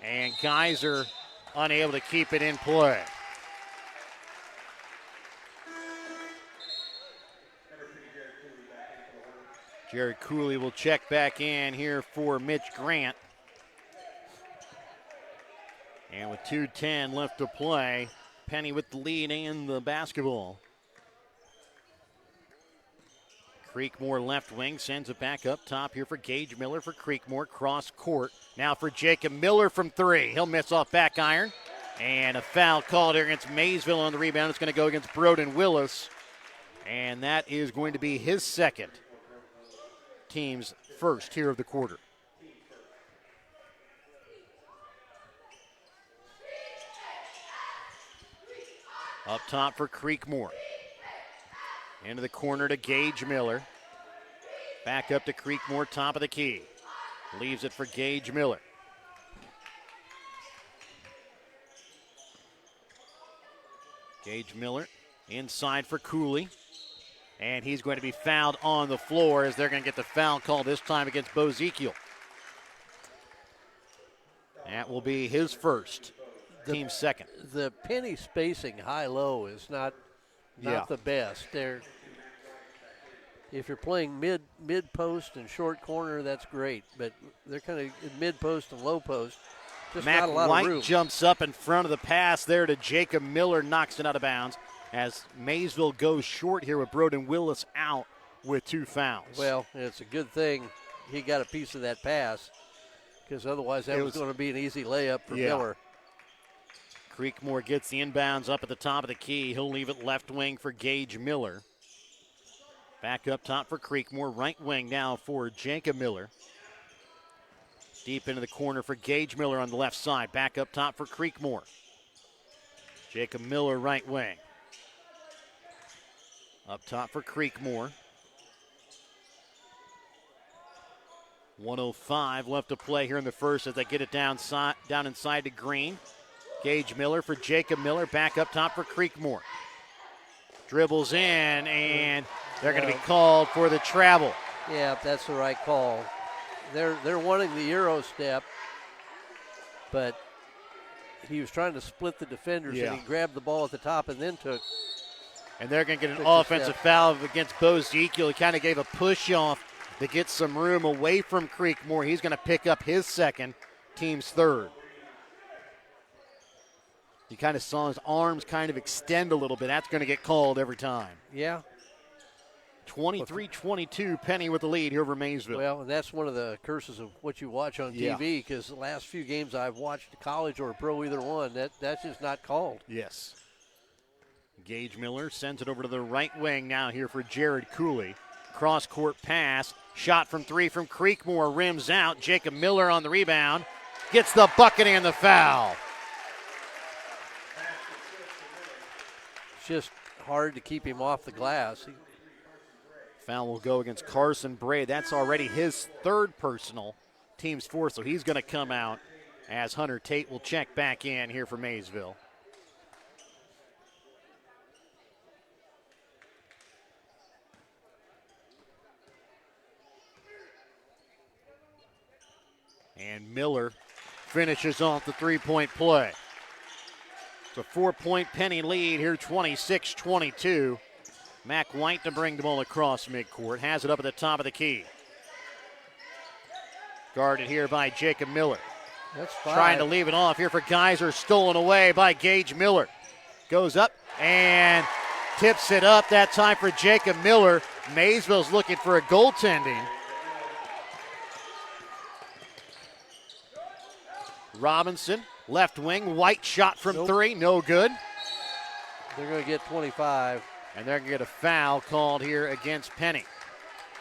And Geyser unable to keep it in play. Jared Cooley will check back in here for Mitch Grant. And with 2:10 left to play, Penney with the lead in the basketball. Creekmore left wing sends it back up top here for Gage Miller for Creekmore. Cross court. Now for Jacob Miller from three. He'll miss off back iron. And a foul called here against Maysville on the rebound. It's going to go against Broden Willis. And that is going to be his second. Team's first here of the quarter. Up top for Creekmore. Into the corner to Gage Miller. Back up to Creekmore, top of the key. Leaves it for Gage Miller. Gage Miller inside for Cooley. And he's going to be fouled on the floor as they're going to get the foul call this time against Bozekiel. That will be his first, team's second. The Penney spacing high-low is not the best. If you're playing mid post and short corner, that's great. But they're kind of mid post and low post. Just Mac not a lot White of room. jumps up in front of the pass there to Jacob Miller, knocks it out of bounds as Maysville goes short here with Broden Willis out with 2 fouls. Well, it's a good thing he got a piece of that pass because otherwise that was going to be an easy layup for Miller. Creekmore gets the inbounds up at the top of the key. He'll leave it left wing for Gage Miller. Back up top for Creekmore. Right wing now for Jacob Miller. Deep into the corner for Gage Miller on the left side. Back up top for Creekmore. Jacob Miller right wing. Up top for Creekmore. 1:05 left to play here in the first as they get it down inside to Green. Gage Miller for Jacob Miller. Back up top for Creekmore. Dribbles in, and they're going to be called for the travel. Yeah, that's the right call. They're wanting the Euro step, but he was trying to split the defenders, and he grabbed the ball at the top and then took. And they're going to get an offensive foul against Bozekiel. He kind of gave a push-off to get some room away from Creekmore. He's going to pick up his second, team's third. You kind of saw his arms kind of extend a little bit. That's going to get called every time. Yeah. 23-22, Penney with the lead here over Maysville. Well, and that's one of the curses of what you watch on TV, because the last few games I've watched, college or pro, either one, that's just not called. Yes. Gage Miller sends it over to the right wing now here for Jared Cooley. Cross-court pass. Shot from three from Creekmore. Rims out. Jacob Miller on the rebound. Gets the bucket and the foul. It's just hard to keep him off the glass. Foul will go against Carson Bray. That's already his third personal, team's fourth, so he's going to come out as Hunter Tate will check back in here for Maysville. And Miller finishes off the three-point play. It's a 4-point Penney lead here, 26-22. Mac White to bring the ball across midcourt. Has it up at the top of the key. Guarded here by Jacob Miller. That's fine. Trying to leave it off here for Geyser. Stolen away by Gage Miller. Goes up and tips it up. That time for Jacob Miller. Maysville's looking for a goaltending. Robinson, left wing. White shot from three. No good. They're going to get 25. And they're going to get a foul called here against Penney.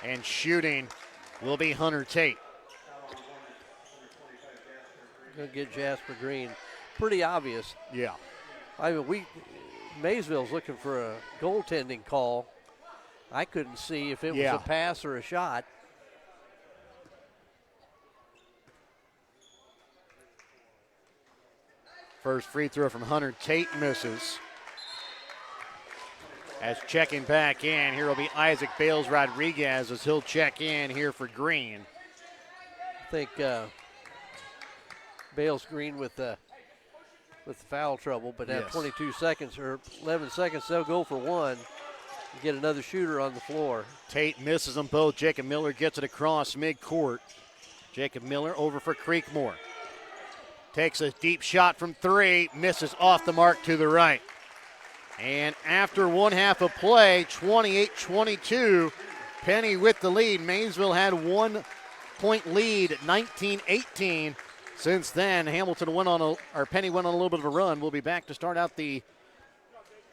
And shooting will be Hunter Tate. Going to get Jasper Green. Pretty obvious. Yeah. I mean, Maysville's looking for a goaltending call. I couldn't see if it was a pass or a shot. First free throw from Hunter Tate misses. As checking back in, here will be Isaac Bales Rodriguez as he'll check in here for Green. I think Bales Green with with foul trouble, but at Yes. 22 seconds or 11 seconds, they'll go for one and get another shooter on the floor. Tate misses them both. Jacob Miller gets it across midcourt. Jacob Miller over for Creekmore. Takes a deep shot from three, misses off the mark to the right. And after one half of play, 28-22, Penney with the lead. Maysville had 1 point lead, 19-18. Since then, Penney went on a little bit of a run. We'll be back to start out the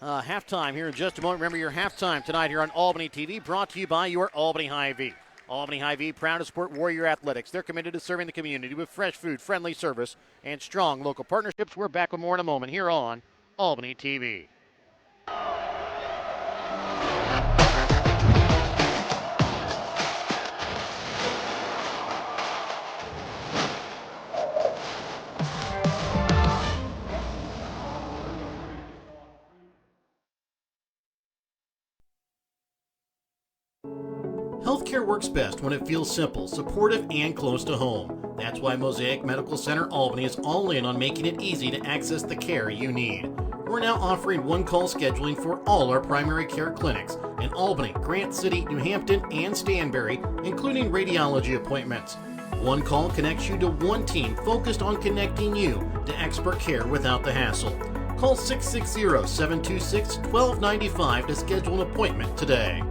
halftime here in just a moment. Remember your halftime tonight here on Albany TV, brought to you by your Albany Hy-Vee. Albany Hy-Vee, proud to support Warrior Athletics. They're committed to serving the community with fresh food, friendly service, and strong local partnerships. We're back with more in a moment here on Albany TV. Healthcare works best when it feels simple, supportive, and close to home. That's why Mosaic Medical Center Albany is all in on making it easy to access the care you need. We're now offering one-call scheduling for all our primary care clinics in Albany, Grant City, New Hampton, and Stanberry, including radiology appointments. One call connects you to one team focused on connecting you to expert care without the hassle. Call 660-726-1295 to schedule an appointment today.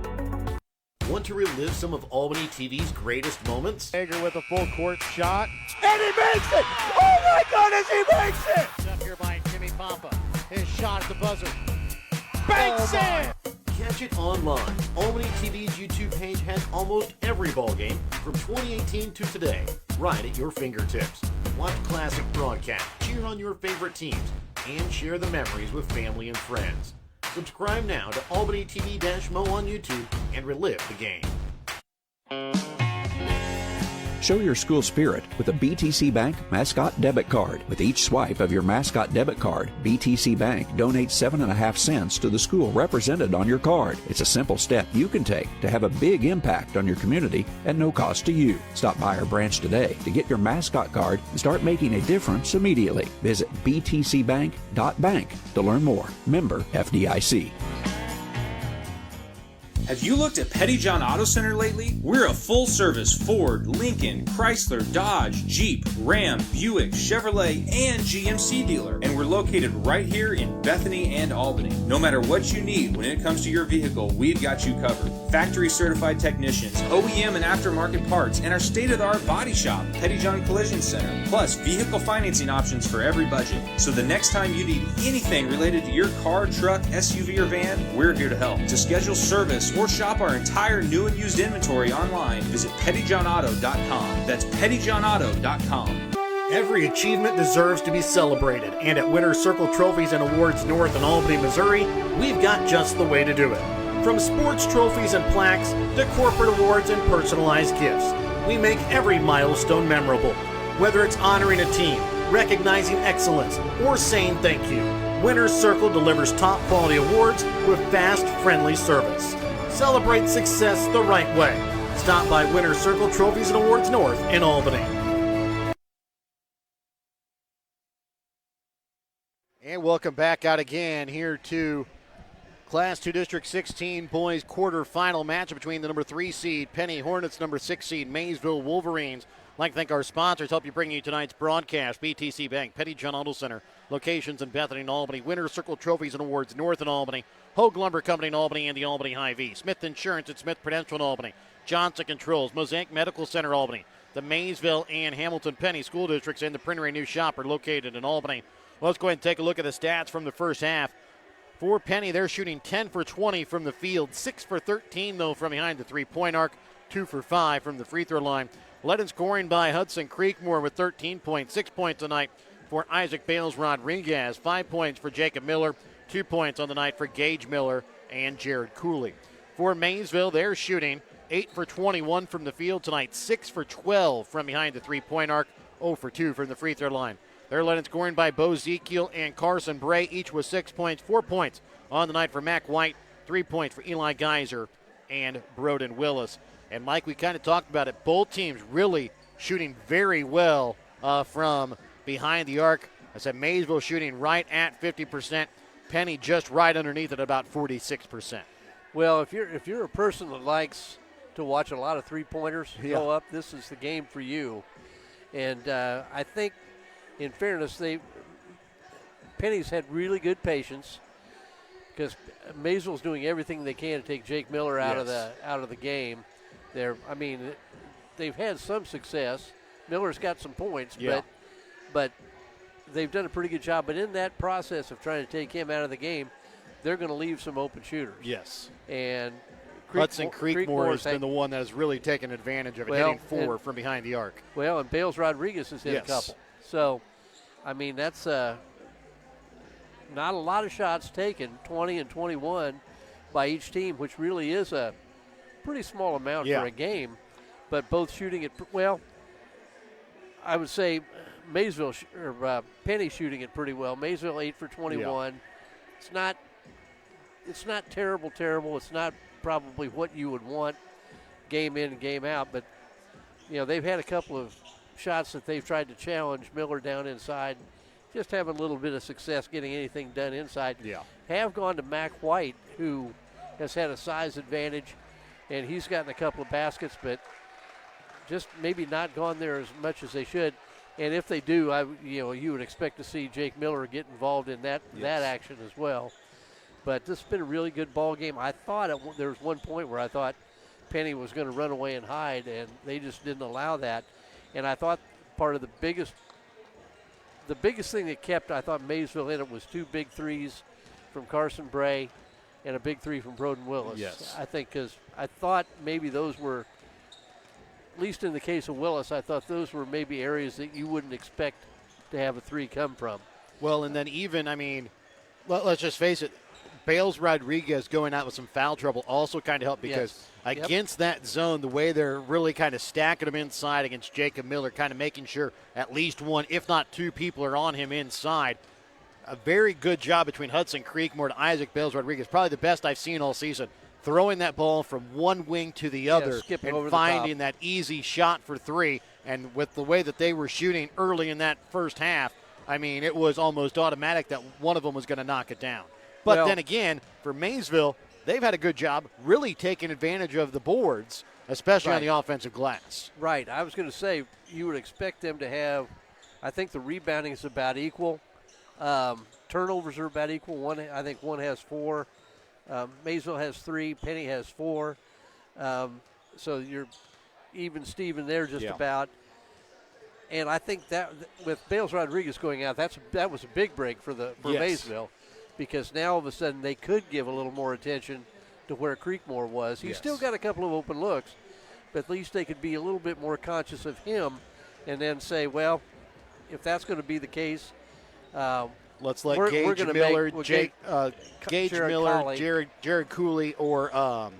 Want to relive some of Albany TV's greatest moments? Hager with a full court shot. And he makes it! Oh my goodness, he makes it! Up here by Jimmy Papa. His shot at the buzzer. Banks it! Catch it online. Albany TV's YouTube page has almost every ball game from 2018 to today, right at your fingertips. Watch classic broadcasts, cheer on your favorite teams, and share the memories with family and friends. Subscribe now to Albany TV-Mo on YouTube and relive the game. Show your school spirit with a BTC Bank Mascot Debit Card. With each swipe of your Mascot Debit Card, BTC Bank donates 7.5 cents to the school represented on your card. It's a simple step you can take to have a big impact on your community at no cost to you. Stop by our branch today to get your Mascot Card and start making a difference immediately. Visit btcbank.bank to learn more. Member FDIC. Have you looked at Petty John Auto Center lately? We're a full-service Ford, Lincoln, Chrysler, Dodge, Jeep, Ram, Buick, Chevrolet, and GMC dealer. And we're located right here in Bethany and Albany. No matter what you need when it comes to your vehicle, we've got you covered. Factory-certified technicians, OEM and aftermarket parts, and our state-of-the-art body shop, Petty John Collision Center. Plus, vehicle financing options for every budget. So the next time you need anything related to your car, truck, SUV, or van, we're here to help. To schedule service or shop our entire new and used inventory online, visit pettyjohnauto.com. That's pettyjohnauto.com. Every achievement deserves to be celebrated, and at Winter Circle Trophies and Awards North in Albany, Missouri, we've got just the way to do it. From sports trophies and plaques to corporate awards and personalized gifts, we make every milestone memorable. Whether it's honoring a team, recognizing excellence, or saying thank you, Winter Circle delivers top quality awards with fast, friendly service. Celebrate success the right way. Stop by Winter Circle Trophies and Awards North in Albany. And welcome back out again here to Class 2 District 16 boys quarterfinal match between the number 3 seed Penney Hornets, number 6 seed Maysville Wolverines. I'd like to thank our sponsors, help you bring you tonight's broadcast. BTC Bank, Petty John Auto Center, locations in Bethany and Albany, Winter Circle Trophies and Awards North in Albany, Hogue Lumber Company in Albany and the Albany Hy-Vee, Smith Insurance at Smith Prudential in Albany, Johnson Controls, Mosaic Medical Center Albany, the Maysville and Hamilton Penney School Districts, and the Printery New Shop are located in Albany. Let's go ahead and take a look at the stats from the first half. For Penney, they're shooting 10 for 20 from the field, 6 for 13, though, from behind the three-point arc, 2 for 5 from the free throw line. Led in scoring by Hudson Creekmore with 13 points, 6 points tonight for Isaac Bales Rodriguez, 5 points for Jacob Miller, 2 points on the night for Gage Miller and Jared Cooley. For Maysville, they're shooting 8 for 21 from the field tonight, 6 for 12 from behind the three-point arc, 0 for 2 from the free throw line. They're led in scoring by Bo Zekiel and Carson Bray, each with 6 points, 4 points on the night for Mac White, 3 points for Eli Geyser and Broden Willis. And Mike, we kind of talked about it. Both teams really shooting very well from behind the arc. I said Maysville shooting right at 50%. Penney just right underneath at about 46%. Well, if you're a person that likes to watch a lot of three-pointers go up, this is the game for you. And I think, in fairness, Penney's had really good patience because Maysville's doing everything they can to take Jake Miller out of the game. They've had some success. Miller's got some points, but they've done a pretty good job. But in that process of trying to take him out of the game, they're going to leave some open shooters. Yes. And Hudson Creekmore has been the one that has really taken advantage of it, hitting 4 from behind the arc. Well, and Bales Rodriguez has hit a couple. So, that's not a lot of shots taken, 20 and 21 by each team, which really is a pretty small amount for a game. But both shooting it, I would say Maysville Penney shooting it pretty well. Maysville 8 for 21. Yeah. It's not terrible. It's not probably what you would want game in and game out, but they've had a couple of shots that they've tried to challenge Miller down inside, just having a little bit of success getting anything done inside. Have gone to Mac White, who has had a size advantage, and he's gotten a couple of baskets, but just maybe not gone there as much as they should. And if they do, you would expect to see Jake Miller get involved in that action as well. But this has been a really good ball game. I thought there was one point where I thought Penney was going to run away and hide, and they just didn't allow that. And I thought part of the biggest thing that kept, I thought, Maysville in it was 2 big threes from Carson Bray and a big 3 from Broden Willis. Yes. I think because I thought maybe those were, at least in the case of Willis, I thought those were maybe areas that you wouldn't expect to have a 3 come from. Well, and then even, let's just face it, Bales Rodriguez going out with some foul trouble also kind of helped because against that zone, the way they're really kind of stacking him inside against Jacob Miller, kind of making sure at least 1, if not 2 people are on him inside. A very good job between Hudson Creekmore and Isaac Bales Rodriguez, probably the best I've seen all season, throwing that ball from one wing to the other and finding that easy shot for 3. And with the way that they were shooting early in that first half, it was almost automatic that one of them was going to knock it down. But then again, for Maysville, they've had a good job really taking advantage of the boards, especially on the offensive glass. Right. I was going to say you would expect them to have, I think the rebounding is about equal. Turnovers are about equal. I think one has 4. Maysville has 3. Penney has 4. So you're even Steven there just about. And I think that with Bales Rodriguez going out, that was a big break for Maysville. Because now all of a sudden they could give a little more attention to where Creekmore was. He's still got a couple of open looks, but at least they could be a little bit more conscious of him and then say, well, if that's going to be the case, let's let Gage Miller, Jared Cooley, or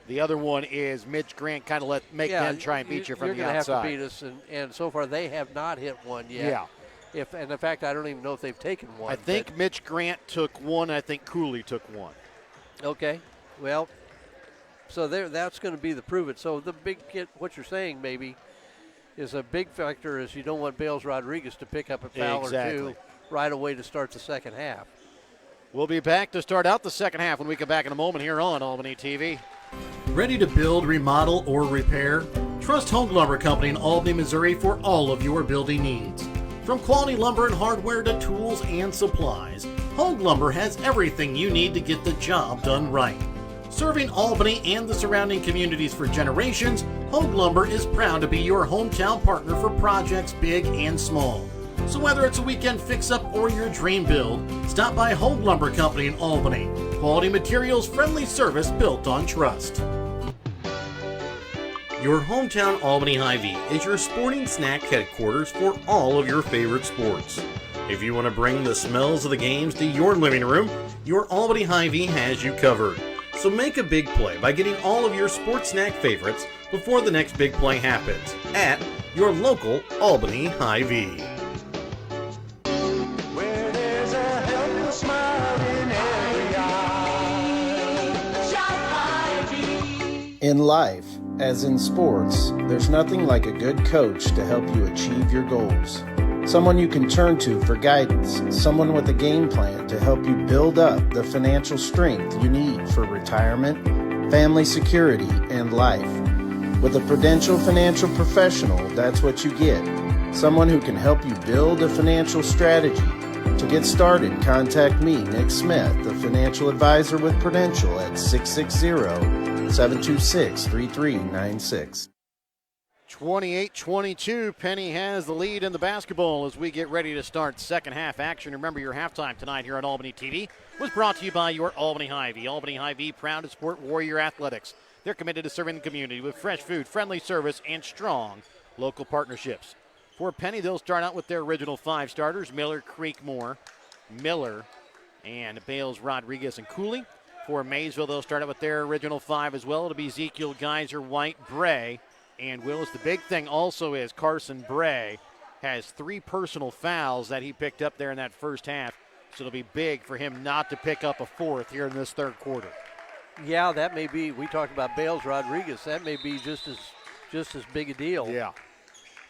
the other one is Mitch Grant, kind of make them try and beat you from the outside. You're going to have to beat us, and so far they have not hit one yet. Yeah. And in fact, I don't even know if they've taken one. I think Mitch Grant took 1. I think Cooley took 1. Okay. Well, so that's going to be the prove it. So what you're saying maybe is a big factor is you don't want Bales Rodriguez to pick up a foul or 2 right away to start the second half. We'll be back to start out the second half when we come back in a moment here on Albany TV. Ready to build, remodel, or repair? Trust Home Lumber Company in Albany, Missouri for all of your building needs. From quality lumber and hardware to tools and supplies, Hogue Lumber has everything you need to get the job done right. Serving Albany and the surrounding communities for generations, Hogue Lumber is proud to be your hometown partner for projects big and small. So whether it's a weekend fix-up or your dream build, stop by Hogue Lumber Company in Albany. Quality materials, friendly service built on trust. Your hometown Albany Hy-Vee is your sporting snack headquarters for all of your favorite sports. If you want to bring the smells of the games to your living room, your Albany Hy-Vee has you covered. So make a big play by getting all of your sports snack favorites before the next big play happens at your local Albany Hy-Vee. Where there's a helpful smile in every eye. Shop Hy-Vee. In life, as in sports, there's nothing like a good coach to help you achieve your goals. Someone you can turn to for guidance, someone with a game plan to help you build up the financial strength you need for retirement, family security, and life. With a Prudential financial professional, that's what you get. Someone who can help you build a financial strategy. To get started, contact me, Nick Smith, the financial advisor with Prudential at 660-726-3396. 28-22, Penney has the lead in the basketball as we get ready to start second half action. Remember, your halftime tonight here on Albany TV was brought to you by your Albany Hy-Vee. Albany Hy-Vee, proud to support Warrior Athletics. They're committed to serving the community with fresh food, friendly service, and strong local partnerships. For Penney, they'll start out with their original 5 starters: Miller, Creekmore, Miller, and Bales, Rodriguez, and Cooley. For Maysville, they'll start out with their original 5 as well. It'll be Ezekiel, Geyser, White, Bray, and Willis. The big thing also is Carson Bray has 3 personal fouls that he picked up there in that first half. So it'll be big for him not to pick up a 4th here in this third quarter. Yeah, that may be, we talked about Bales Rodriguez, that may be just as big a deal. Yeah.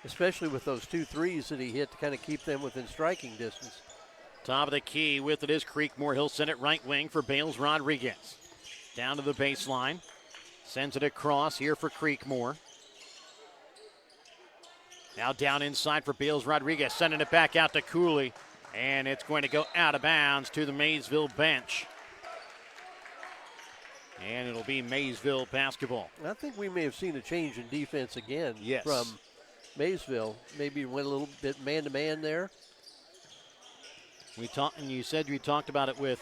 Especially with those 2 threes that he hit to kind of keep them within striking distance. Top of the key with it is Creekmore. He'll send it right wing for Bales Rodriguez. Down to the baseline. Sends it across here for Creekmore. Now down inside for Bales Rodriguez. Sending it back out to Cooley. And it's going to go out of bounds to the Maysville bench. And it'll be Maysville basketball. I think we may have seen a change in defense again from Maysville. Maybe went a little bit man-to-man there. We talked, and you said we talked about it with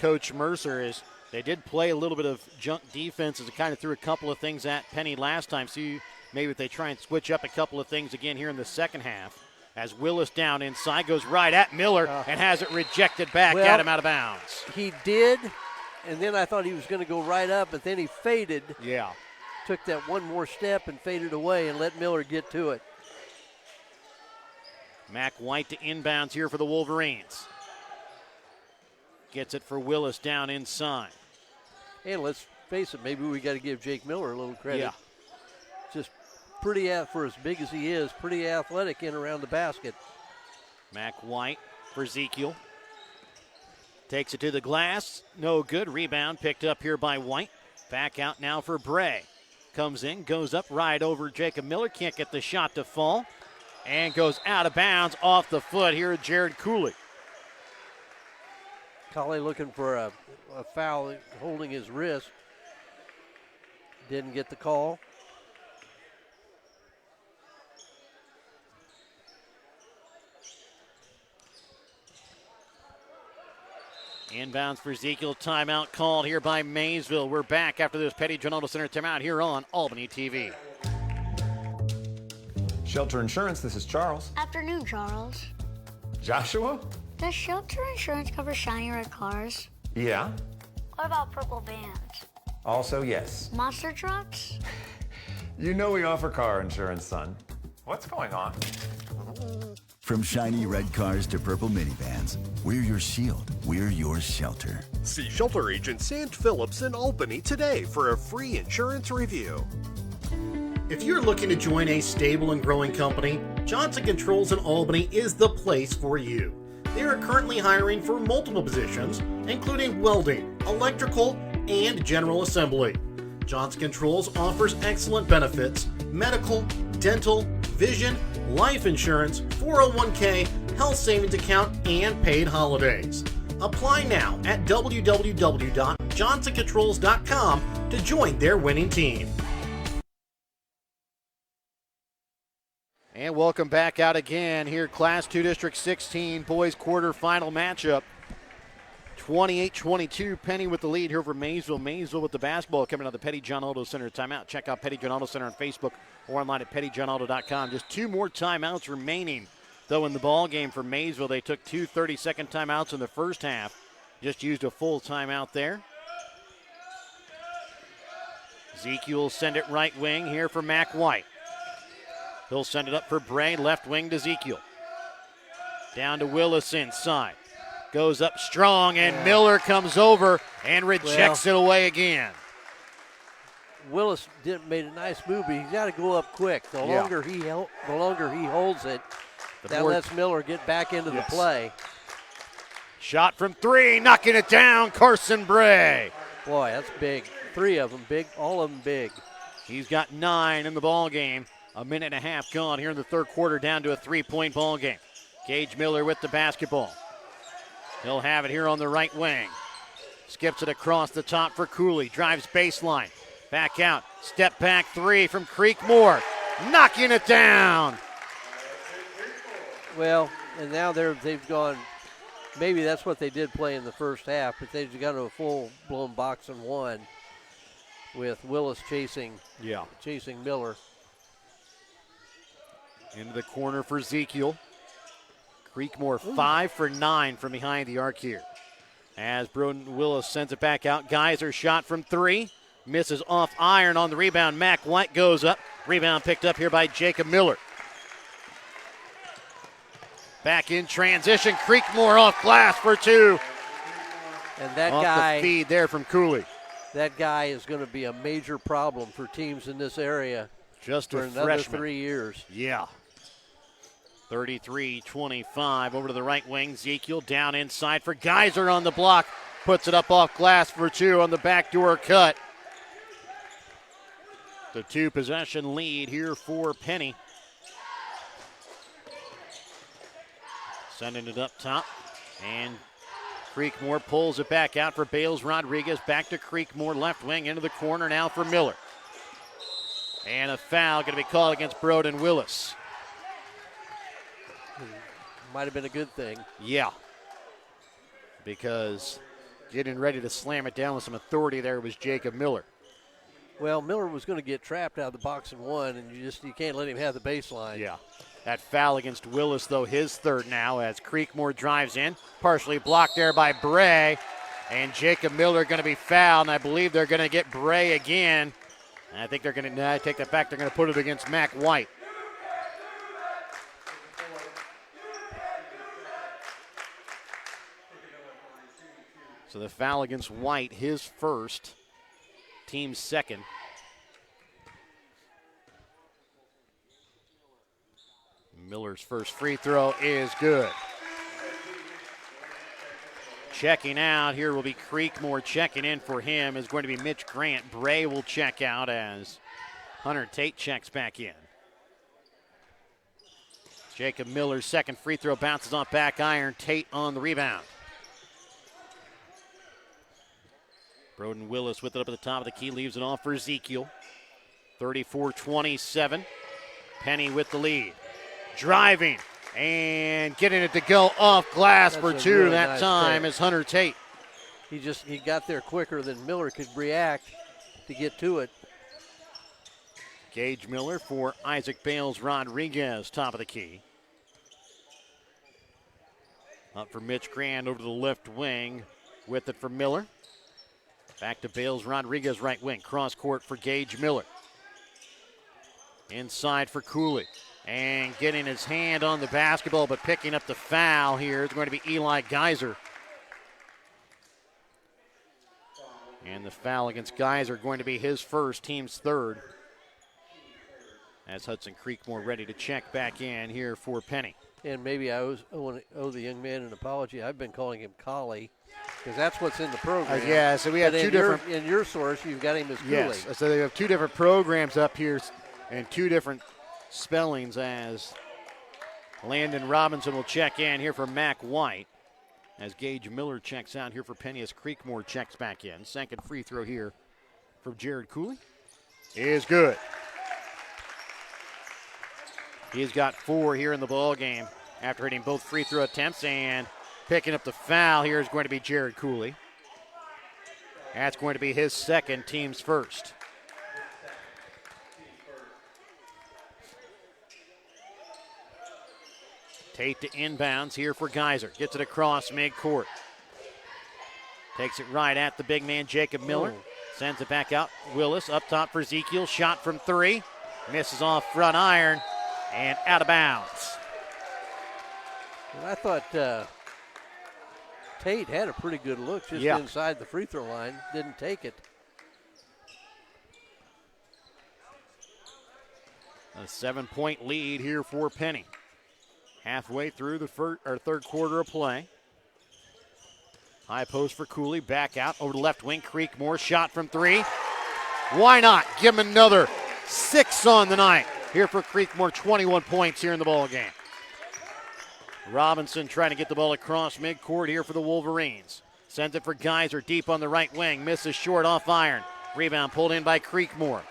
Coach Mercer, is they did play a little bit of junk defense as it kind of threw a couple of things at Penney last time. So maybe if they try and switch up a couple of things again here in the second half. As Willis down inside goes right at Miller and has it rejected back at him out of bounds. He did, and then I thought he was going to go right up, but then he faded. Yeah. Took that one more step and faded away and let Miller get to it. Mac White to inbounds here for the Wolverines. Gets it for Willis down inside. And let's face it, maybe we got to give Jake Miller a little credit. Yeah. Just pretty, for as big as he is, pretty athletic in around the basket. Mac White for Ezekiel. Takes it to the glass. No good. Rebound picked up here by White. Back out now for Bray. Comes in, goes up right over Jacob Miller. Can't get the shot to fall. And goes out of bounds off the foot here, Jared Cooley. Collie looking for a foul, holding his wrist. Didn't get the call. Inbounds for Ezekiel. Timeout called here by Maysville. We're back after this Penney John Auto Center timeout here on Albany TV. Shelter Insurance, this is Charles. Afternoon, Charles. Joshua? Does Shelter Insurance cover shiny red cars? Yeah. What about purple vans? Also, yes. Monster trucks? You know we offer car insurance, son. What's going on? From shiny red cars to purple minivans, we're your shield, we're your shelter. See Shelter Agent Sant Phillips in Albany today for a free insurance review. If you're looking to join a stable and growing company, Johnson Controls in Albany is the place for you. They are currently hiring for multiple positions, including welding, electrical, and general assembly. Johnson Controls offers excellent benefits: medical, dental, vision, life insurance, 401k, health savings account, and paid holidays. Apply now at www.johnsoncontrols.com to join their winning team. And welcome back out again here, Class 2 District 16 boys quarterfinal matchup. 28-22, Penney with the lead here over Maysville. Maysville with the basketball coming out of the Petty John Auto Center timeout. Check out Petty John Auto Center on Facebook or online at pettyjohnauto.com. Just 2 more timeouts remaining, though, in the ball game for Maysville. They took 2 30-second timeouts in the first half. Just used a full timeout there. Ezekiel will send it right wing here for Mac White. He'll send it up for Bray, left wing to Ezekiel. Down to Willis inside. Goes up strong, and Miller comes over and rejects it away again. Willis made a nice move, but he's got to go up quick. The longer he holds it, That lets Miller get back into the play. Shot from 3, knocking it down, Carson Bray. Boy, that's big. 3 of them big, all of them big. He's got 9 in the ball game. A minute and a half gone here in the third quarter, down to a 3-point ball game. Gage Miller with the basketball. He'll have it here on the right wing. Skips it across the top for Cooley. Drives baseline. Back out. Step back 3 from Creekmore. Knocking it down. Well, and now they've gone, maybe that's what they did play in the first half, but they've got a full-blown box and 1 with Willis chasing Miller. Into the corner for Ezekiel. Creekmore 5 for 9 from behind the arc here. As Broden Willis sends it back out. Geyser shot from 3. Misses off iron on the rebound. Mac White goes up. Rebound picked up here by Jacob Miller. Back in transition. Creekmore off glass for 2. And that off guy, the feed there from Cooley. That guy is going to be a major problem for teams in this area just for another freshman. 3 years. Yeah. 33-25 over to the right wing. Ezekiel down inside for Geyser on the block. Puts it up off glass for 2 on the backdoor cut. The 2-possession lead here for Penney. Sending it up top. And Creekmore pulls it back out for Bales Rodriguez. Back to Creekmore, left wing into the corner now for Miller. And a foul going to be called against Broden Willis. Might have been a good thing. Yeah. Because getting ready to slam it down with some authority there was Jacob Miller. Well, Miller was going to get trapped out of the box and 1, and you can't let him have the baseline. Yeah. That foul against Willis, though, his third now as Creekmore drives in. Partially blocked there by Bray. And Jacob Miller going to be fouled, and I believe they're going to get Bray again. And I think they're going to take that back. They're going to put it against Mac White. So the foul against White, his first, team's second. Miller's first free throw is good. Checking out here will be Creekmore. Checking in for him is going to be Mitch Grant. Bray will check out as Hunter Tate checks back in. Jacob Miller's second free throw bounces off back iron. Tate on the rebound. Broden Willis with it up at the top of the key, leaves it off for Ezekiel. 34-27. Penney with the lead. Driving and getting it to go off glass for 2 really that nice time is Hunter Tate. He got there quicker than Miller could react to get to it. Gage Miller for Isaac Bales Rodriguez, top of the key. Up for Mitch Grant over to the left wing. With it for Miller. Back to Bales Rodriguez, right wing. Cross court for Gage Miller. Inside for Cooley. And getting his hand on the basketball, but picking up the foul here is going to be Eli Geyser. And the foul against Geyser going to be his first, team's third. As Hudson Creekmore ready to check back in here for Penney. And maybe I want to owe the young man an apology. I've been calling him Collie because that's what's in the program. Yeah, so we have two different. In your source, you've got him as Cooley. Yes, so they have 2 different programs up here and 2 different spellings as Landon Robinson will check in here for Mac White. As Gage Miller checks out here for Penney as Creekmore checks back in. Second free throw here for Jared Cooley is good. He's got 4 here in the ball game after hitting both free throw attempts, and picking up the foul here is going to be Jared Cooley. That's going to be his second, team's first. Tate to inbounds here for Geyser. Gets it across midcourt. Takes it right at the big man, Jacob Miller. Sends it back out. Willis up top for Ezekiel. Shot from 3. Misses off front iron and out of bounds. And I thought Tate had a pretty good look just inside the free throw line. Didn't take it. A 7-point lead here for Penney. Halfway through the third quarter of play. High post for Cooley, back out over the left wing. Creekmore, shot from 3. Why not? Give him another 6 on the night. Here for Creekmore, 21 points here in the ball game. Robinson trying to get the ball across midcourt here for the Wolverines. Sends it for Geyser deep on the right wing. Misses short off iron. Rebound pulled in by Creekmore.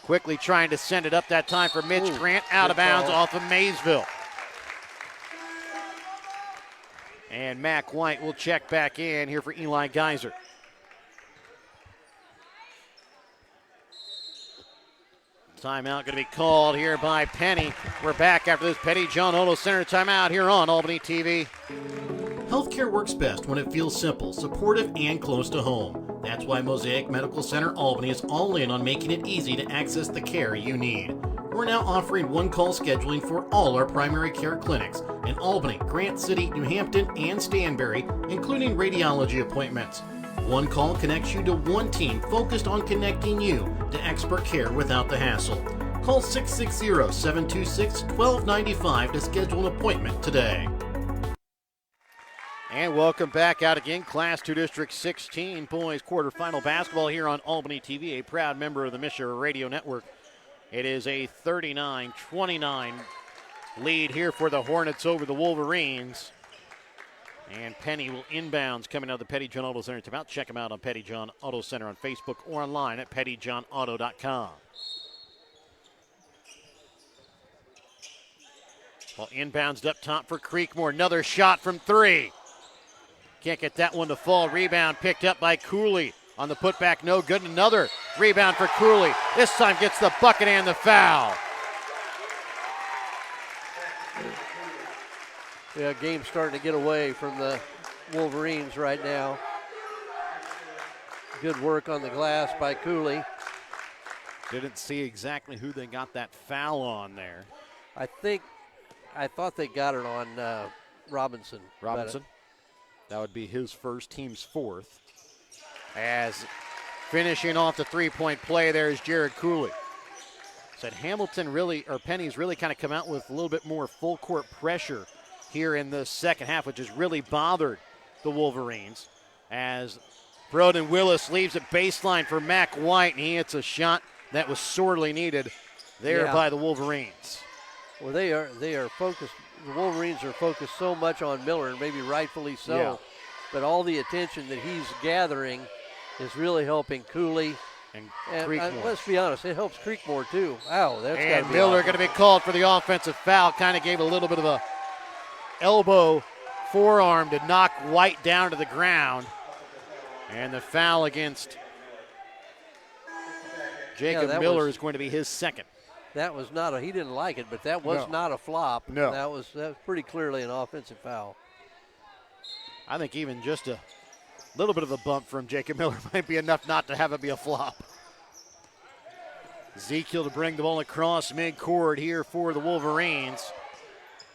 Quickly trying to send it up that time for Mitch Grant. Out of bounds off of Maysville. And Mac White will check back in here for Eli Geyser. Timeout going to be called here by Penney. We're back after this Petty John Auto Center timeout here on Albany TV. Healthcare works best when it feels simple, supportive, and close to home. That's why Mosaic Medical Center Albany is all in on making it easy to access the care you need. We're now offering one-call scheduling for all our primary care clinics in Albany, Grant City, New Hampton, and Stanberry, including radiology appointments. One call connects you to one team focused on connecting you to expert care without the hassle. Call 660-726-1295 to schedule an appointment today. And welcome back out again. Class 2 District 16 boys quarterfinal basketball here on Albany TV, a proud member of the MSHSAA Radio Network. It is a 39-29 lead here for the Hornets over the Wolverines. And Penney will inbounds coming out of the Petty John Auto Center timeout. Check them out on Petty John Auto Center on Facebook or online at pettyjohnauto.com. Well, inbounds up top for Creekmore. Another shot from 3. Can't get that one to fall. Rebound picked up by Cooley. On the putback, no good. Another rebound for Cooley. This time gets the bucket and the foul. Yeah, game's starting to get away from the Wolverines right now. Good work on the glass by Cooley. Didn't see exactly who they got that foul on there. I thought they got it on Robinson. Robinson? That would be his first, team's fourth. As finishing off the three-point play there is Jared Cooley. Said Penney's really kind of come out with a little bit more full court pressure here in the second half, which has really bothered the Wolverines. As Broden Willis leaves it baseline for Mac White, and he hits a shot that was sorely needed there by the Wolverines. Well, they are focused. The Wolverines are focused so much on Miller, and maybe rightfully so. Yeah. But all the attention that he's gathering is really helping Cooley. And Creekmore. Let's be honest, it helps Creekmore too. Wow, that's got to be Miller awesome. going to be called for the offensive foul. Kind of gave a little bit of a elbow forearm to knock White down to the ground. And the foul against Jacob Miller is going to be his second. That was not he didn't like it, but that was not a flop. No. That was pretty clearly an offensive foul. I think even just a little bit of a bump from Jacob Miller might be enough not to have it be a flop. Ezekiel to bring the ball across midcourt here for the Wolverines.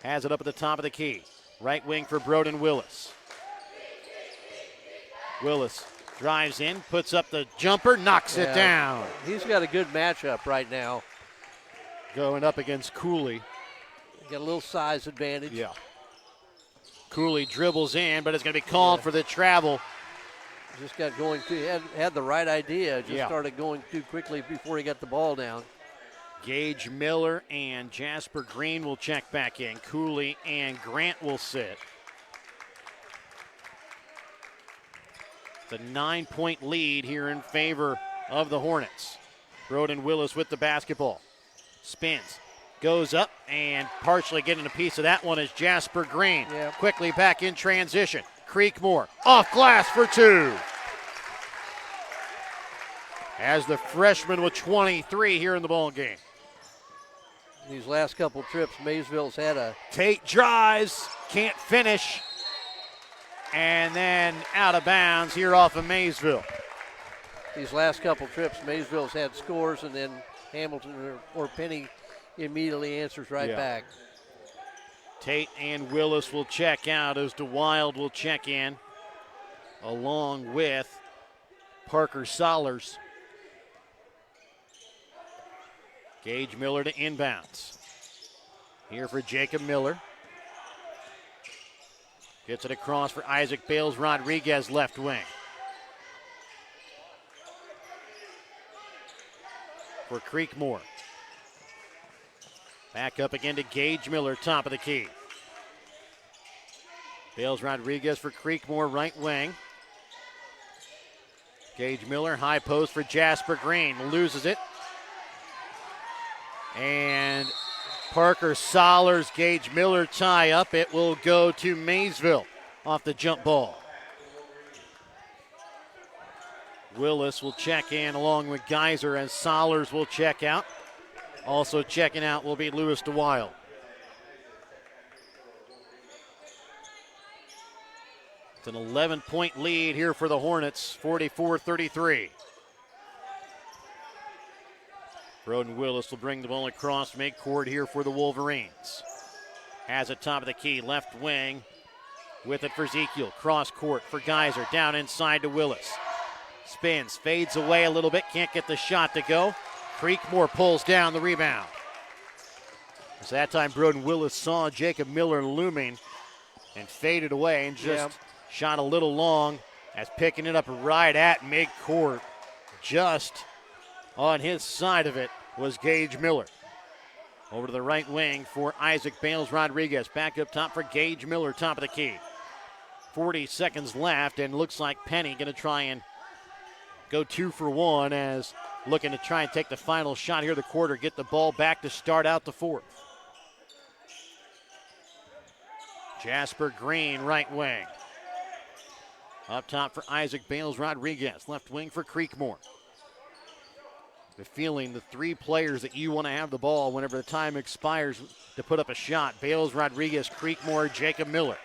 Has it up at the top of the key. Right wing for Broden Willis. Willis drives in, puts up the jumper, knocks it down. He's got a good matchup right now. Going up against Cooley. Got a little size advantage. Yeah. Cooley dribbles in, but it's going to be called for the travel. Just got going had the right idea. Just started going too quickly before he got the ball down. Gage Miller and Jasper Green will check back in. Cooley and Grant will sit. It's a 9-point lead here in favor of the Hornets. Broden Willis with the basketball. Spins, goes up, and partially getting a piece of that one is Jasper Green. Quickly back in transition. Creekmore off glass for 2. As the freshman with 23 here in the ball game. These last couple trips, Maysville's had a... Tate drives, can't finish, and then out of bounds here off of Maysville. These last couple trips, Maysville's had scores, and then Hamilton or Penney immediately answers back. Tate and Willis will check out as DeWild will check in, along with Parker Sollers. Gage Miller to inbounds. Here for Jacob Miller. Gets it across for Isaac Bales Rodriguez, left wing. For Creekmore. Back up again to Gage Miller, top of the key. Bales Rodriguez for Creekmore, right wing. Gage Miller, high post for Jasper Green, loses it. And Parker Solers, Gage Miller tie up. It will go to Maysville off the jump ball. Willis will check in along with Geyser as Solers will check out. Also checking out will be Lewis DeWild. It's an 11-point lead here for the Hornets, 44-33. Broden Willis will bring the ball across midcourt here for the Wolverines. Has it top of the key, left wing. With it for Ezekiel, cross court for Geyser, down inside to Willis. Spins, fades away a little bit, can't get the shot to go. Creekmore pulls down the rebound. So that time Broden Willis saw Jacob Miller looming and faded away and just shot a little long as picking it up right at midcourt. Just on his side of it was Gage Miller. Over to the right wing for Isaac Bales Rodriguez. Back up top for Gage Miller, top of the key. 40 seconds left, and looks like Penney going to try and go 2 for 1 as looking to try and take the final shot here of the quarter, get the ball back to start out the fourth. Jasper Green, right wing. Up top for Isaac Bales Rodriguez, left wing for Creekmore. The feeling, the three players that you want to have the ball whenever the time expires to put up a shot. Bales Rodriguez, Creekmore, Jacob Miller.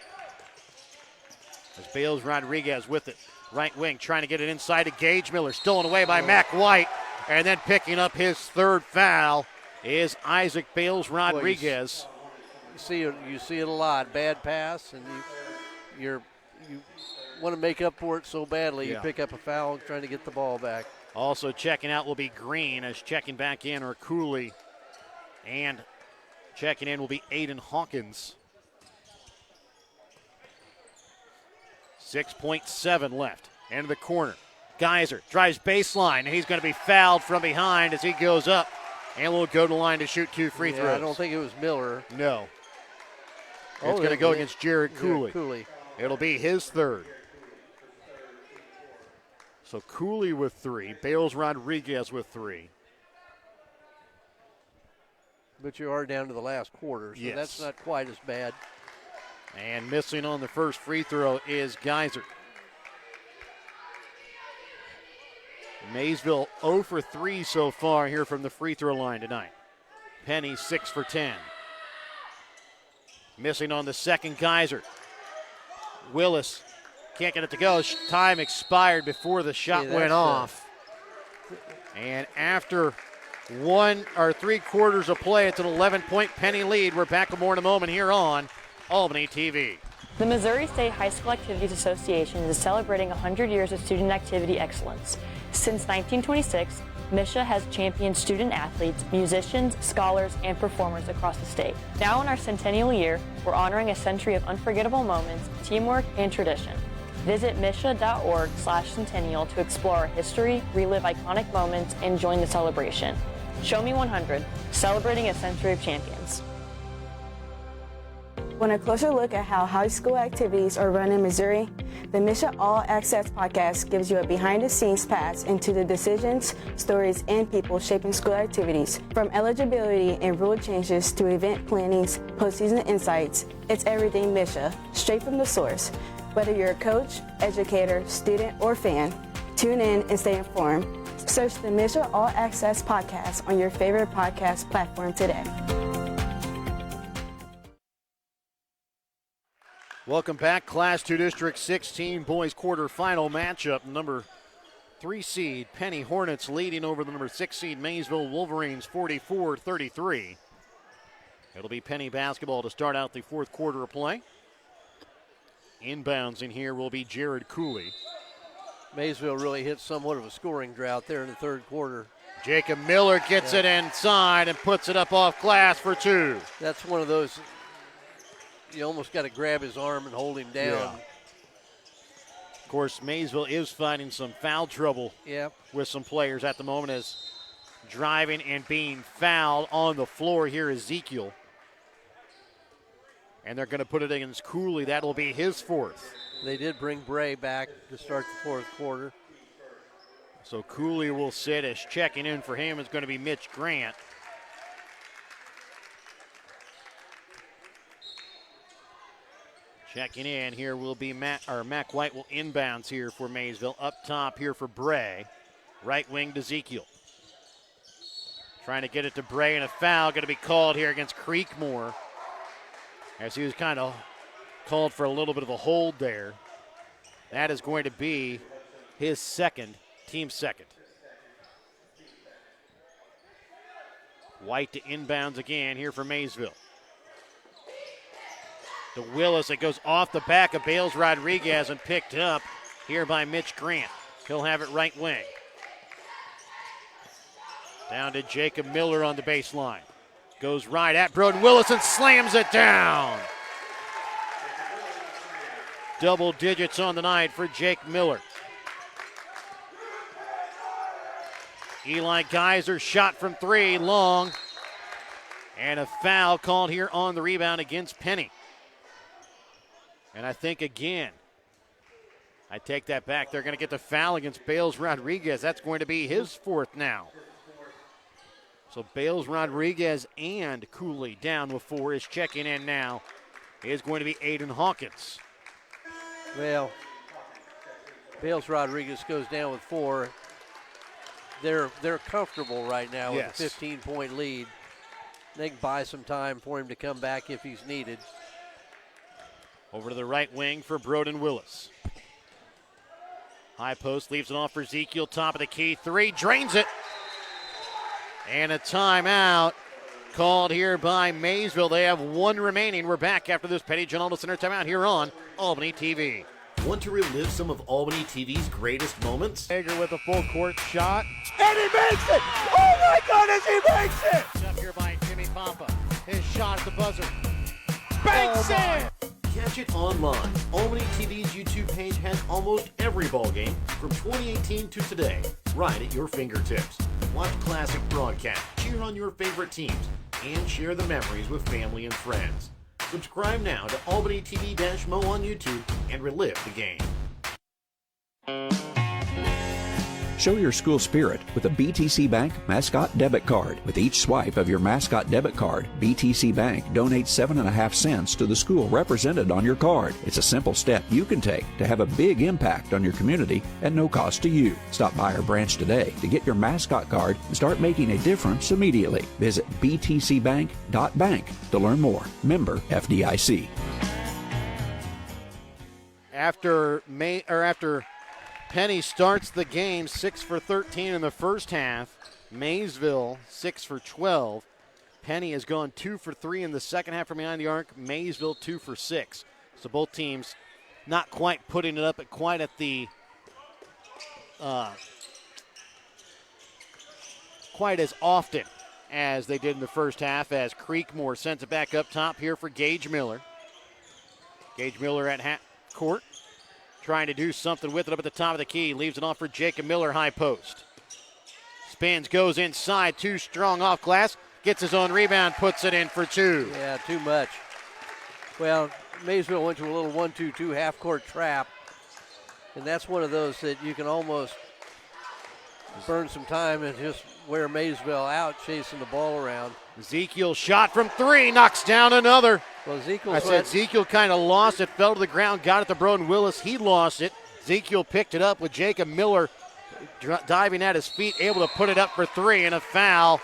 As Bales Rodriguez with it. Right wing, trying to get it inside to Gage Miller. Stolen away by Mac White. And then picking up his third foul is Isaac Bales Rodriguez. You see it a lot. Bad pass, and you want to make up for it so badly. You pick up a foul trying to get the ball back. Also checking out will be Green, as checking back in are Cooley. And checking in will be Aiden Hawkins. 6.7 left. Into the corner. Geyser drives baseline, and he's going to be fouled from behind as he goes up. And will go to the line to shoot 2 free throws. I don't think it was Miller. No. It's going to go against Jared Cooley. Cooley. It'll be his third. So Cooley with 3, Bales Rodriguez with 3. But you are down to the last quarter, so that's not quite as bad. And missing on the first free throw is Geyser. Maysville 0 for 3 so far here from the free throw line tonight. Penney 6 for 10. Missing on the second, Geyser. Willis can't get it to go. Time expired before the shot went off. And after 1 or 3 quarters of play, it's an 11-point Penney lead. We're back with more in a moment here on Albany TV. The Missouri State High School Activities Association is celebrating 100 years of student activity excellence. Since 1926, MSHSAA has championed student athletes, musicians, scholars, and performers across the state. Now in our centennial year, we're honoring a century of unforgettable moments, teamwork, and tradition. Visit MSHSAA.org/centennial to explore our history, relive iconic moments, and join the celebration. Show Me 100, celebrating a century of champions. Want a closer look at how high school activities are run in Missouri? The MSHSAA All Access podcast gives you a behind-the-scenes pass into the decisions, stories, and people shaping school activities. From eligibility and rule changes to event plannings, postseason insights, it's everything MSHSAA, straight from the source. Whether you're a coach, educator, student, or fan, tune in and stay informed. Search the MSHSAA All Access podcast on your favorite podcast platform today. Welcome back. Class 2 District 16 boys quarterfinal matchup. Number 3 seed Penney Hornets leading over the number 6 seed Maysville Wolverines 44-33. It'll be Penney basketball to start out the fourth quarter of play. Inbounds in here will be Jared Cooley. Maysville really hit somewhat of a scoring drought there in the third quarter. Jacob Miller gets it inside and puts it up off glass for 2. That's one of those, you almost got to grab his arm and hold him down. Yeah. Of course, Maysville is finding some foul trouble with some players at the moment as driving and being fouled on the floor here is Ezekiel. And they're going to put it against Cooley. That'll be his 4th. They did bring Bray back to start the 4th quarter. So Cooley will sit as checking in for him is going to be Mitch Grant. Checking in here will be Mac White will inbounds here for Maysville. Up top here for Bray. Right wing to Ezekiel. Trying to get it to Bray, and a foul going to be called here against Creekmore, as he was kind of called for a little bit of a hold there. That is going to be his second, team second. White to inbounds again here for Maysville. To Willis, it goes off the back of Bales Rodriguez and picked up here by Mitch Grant. He'll have it right wing. Down to Jacob Miller on the baseline. Goes right at Broden Willis and slams it down. Double digits on the night for Jake Miller. Eli Geyser shot from 3, long. And a foul called here on the rebound against Penney. And I think again, I take that back. They're going to get the foul against Bales Rodriguez. That's going to be his 4th now. So Bales Rodriguez and Cooley down with 4 is checking in now. Is going to be Aiden Hawkins. Well, Bales Rodriguez goes down with 4. They're comfortable right now with a 15-point lead. They can buy some time for him to come back if he's needed. Over to the right wing for Broden Willis. High post leaves it off for Ezekiel. Top of the key. 3, drains it. And a timeout called here by Maysville. They have 1 remaining. We're back after this Penney John Center timeout here on Albany TV. Want to relive some of Albany TV's greatest moments? Hager with a full court shot. And he makes it! Oh my goodness, he makes it! Up here by Jimmy Pompa. His shot at the buzzer. Banks it! Catch it online. Albany TV's YouTube page has almost every ball game from 2018 to today, right at your fingertips. Watch classic broadcasts, cheer on your favorite teams, and share the memories with family and friends. Subscribe now to Albany TV-Mo on YouTube and relive the game. Show your school spirit with a BTC Bank Mascot Debit Card. With each swipe of your Mascot Debit Card, BTC Bank donates 7.5 cents to the school represented on your card. It's a simple step you can take to have a big impact on your community at no cost to you. Stop by our branch today to get your Mascot Card and start making a difference immediately. Visit btcbank.bank to learn more. Member FDIC. After Penney starts the game 6 for 13 in the first half. Maysville 6 for 12. Penney has gone 2 for 3 in the second half from behind the arc. Maysville 2 for 6. So both teams not quite putting it up at quite at the quite as often as they did in the first half, as Creekmore sends it back up top here for Gage Miller. Gage Miller at half court, trying to do something with it up at the top of the key. Leaves it off for Jacob Miller, high post. Spins, goes inside, too strong off glass. Gets his own rebound, puts it in for 2. Yeah, too much. Well, Maysville went to a little 1-2-2 half-court trap, and that's one of those that you can almost burn some time and just wear Maysville out chasing the ball around. Ezekiel shot from 3, knocks down another. Well, Ezekiel kind of lost it, fell to the ground, got it to Broden Willis. He lost it. Ezekiel picked it up with Jacob Miller diving at his feet, able to put it up for 3, and a foul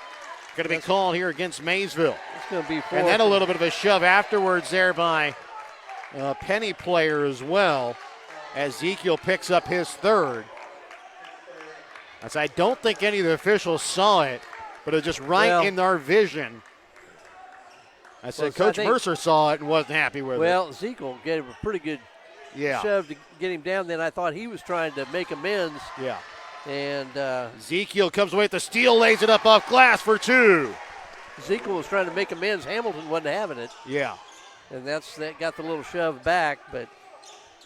going to be called here against Maysville. It's going to be 4. And then a little bit of a shove afterwards there by a Penney player as well, as Ezekiel picks up his 3rd. I don't think any of the officials saw it, but it was just right in our vision. Coach Mercer saw it and wasn't happy with it. Well, Ezekiel gave a pretty good shove to get him down. Then I thought he was trying to make amends. Yeah. And Ezekiel comes away with the steal, lays it up off glass for 2. Ezekiel was trying to make amends. Hamilton wasn't having it. Yeah. And that got the little shove back, but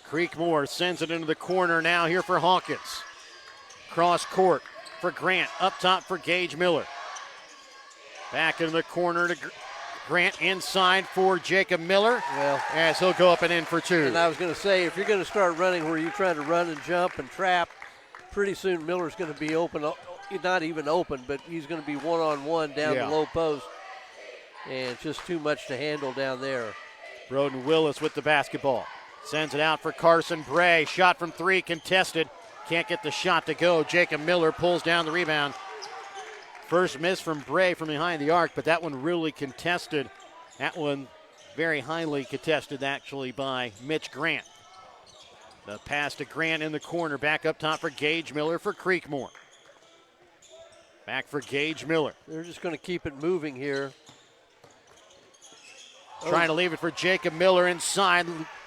Creekmore sends it into the corner now here for Hawkins. Cross court for Grant. Up top for Gage Miller. Back in the corner to Grant inside for Jacob Miller. Well, as he'll go up and in for 2. And I was going to say, if you're going to start running where you're trying to run and jump and trap, pretty soon Miller's going to be open, not even open, but he's going to be one-on-one down the low post. And it's just too much to handle down there. Broden Willis with the basketball. Sends it out for Carson Bray. Shot from 3 contested. Can't get the shot to go. Jacob Miller pulls down the rebound. First miss from Bray from behind the arc, but that one really contested. That one very highly contested, actually, by Mitch Grant. The pass to Grant in the corner. Back up top for Gage Miller for Creekmore. Back for Gage Miller. They're just going to keep it moving here. Trying to leave it for Jacob Miller inside.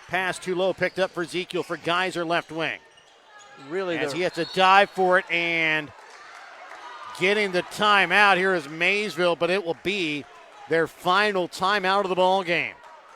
Pass too low, picked up for Ezekiel for Geyser left wing. Really, as he has to dive for it, and getting the timeout here is Maysville, but it will be their final timeout of the ball game.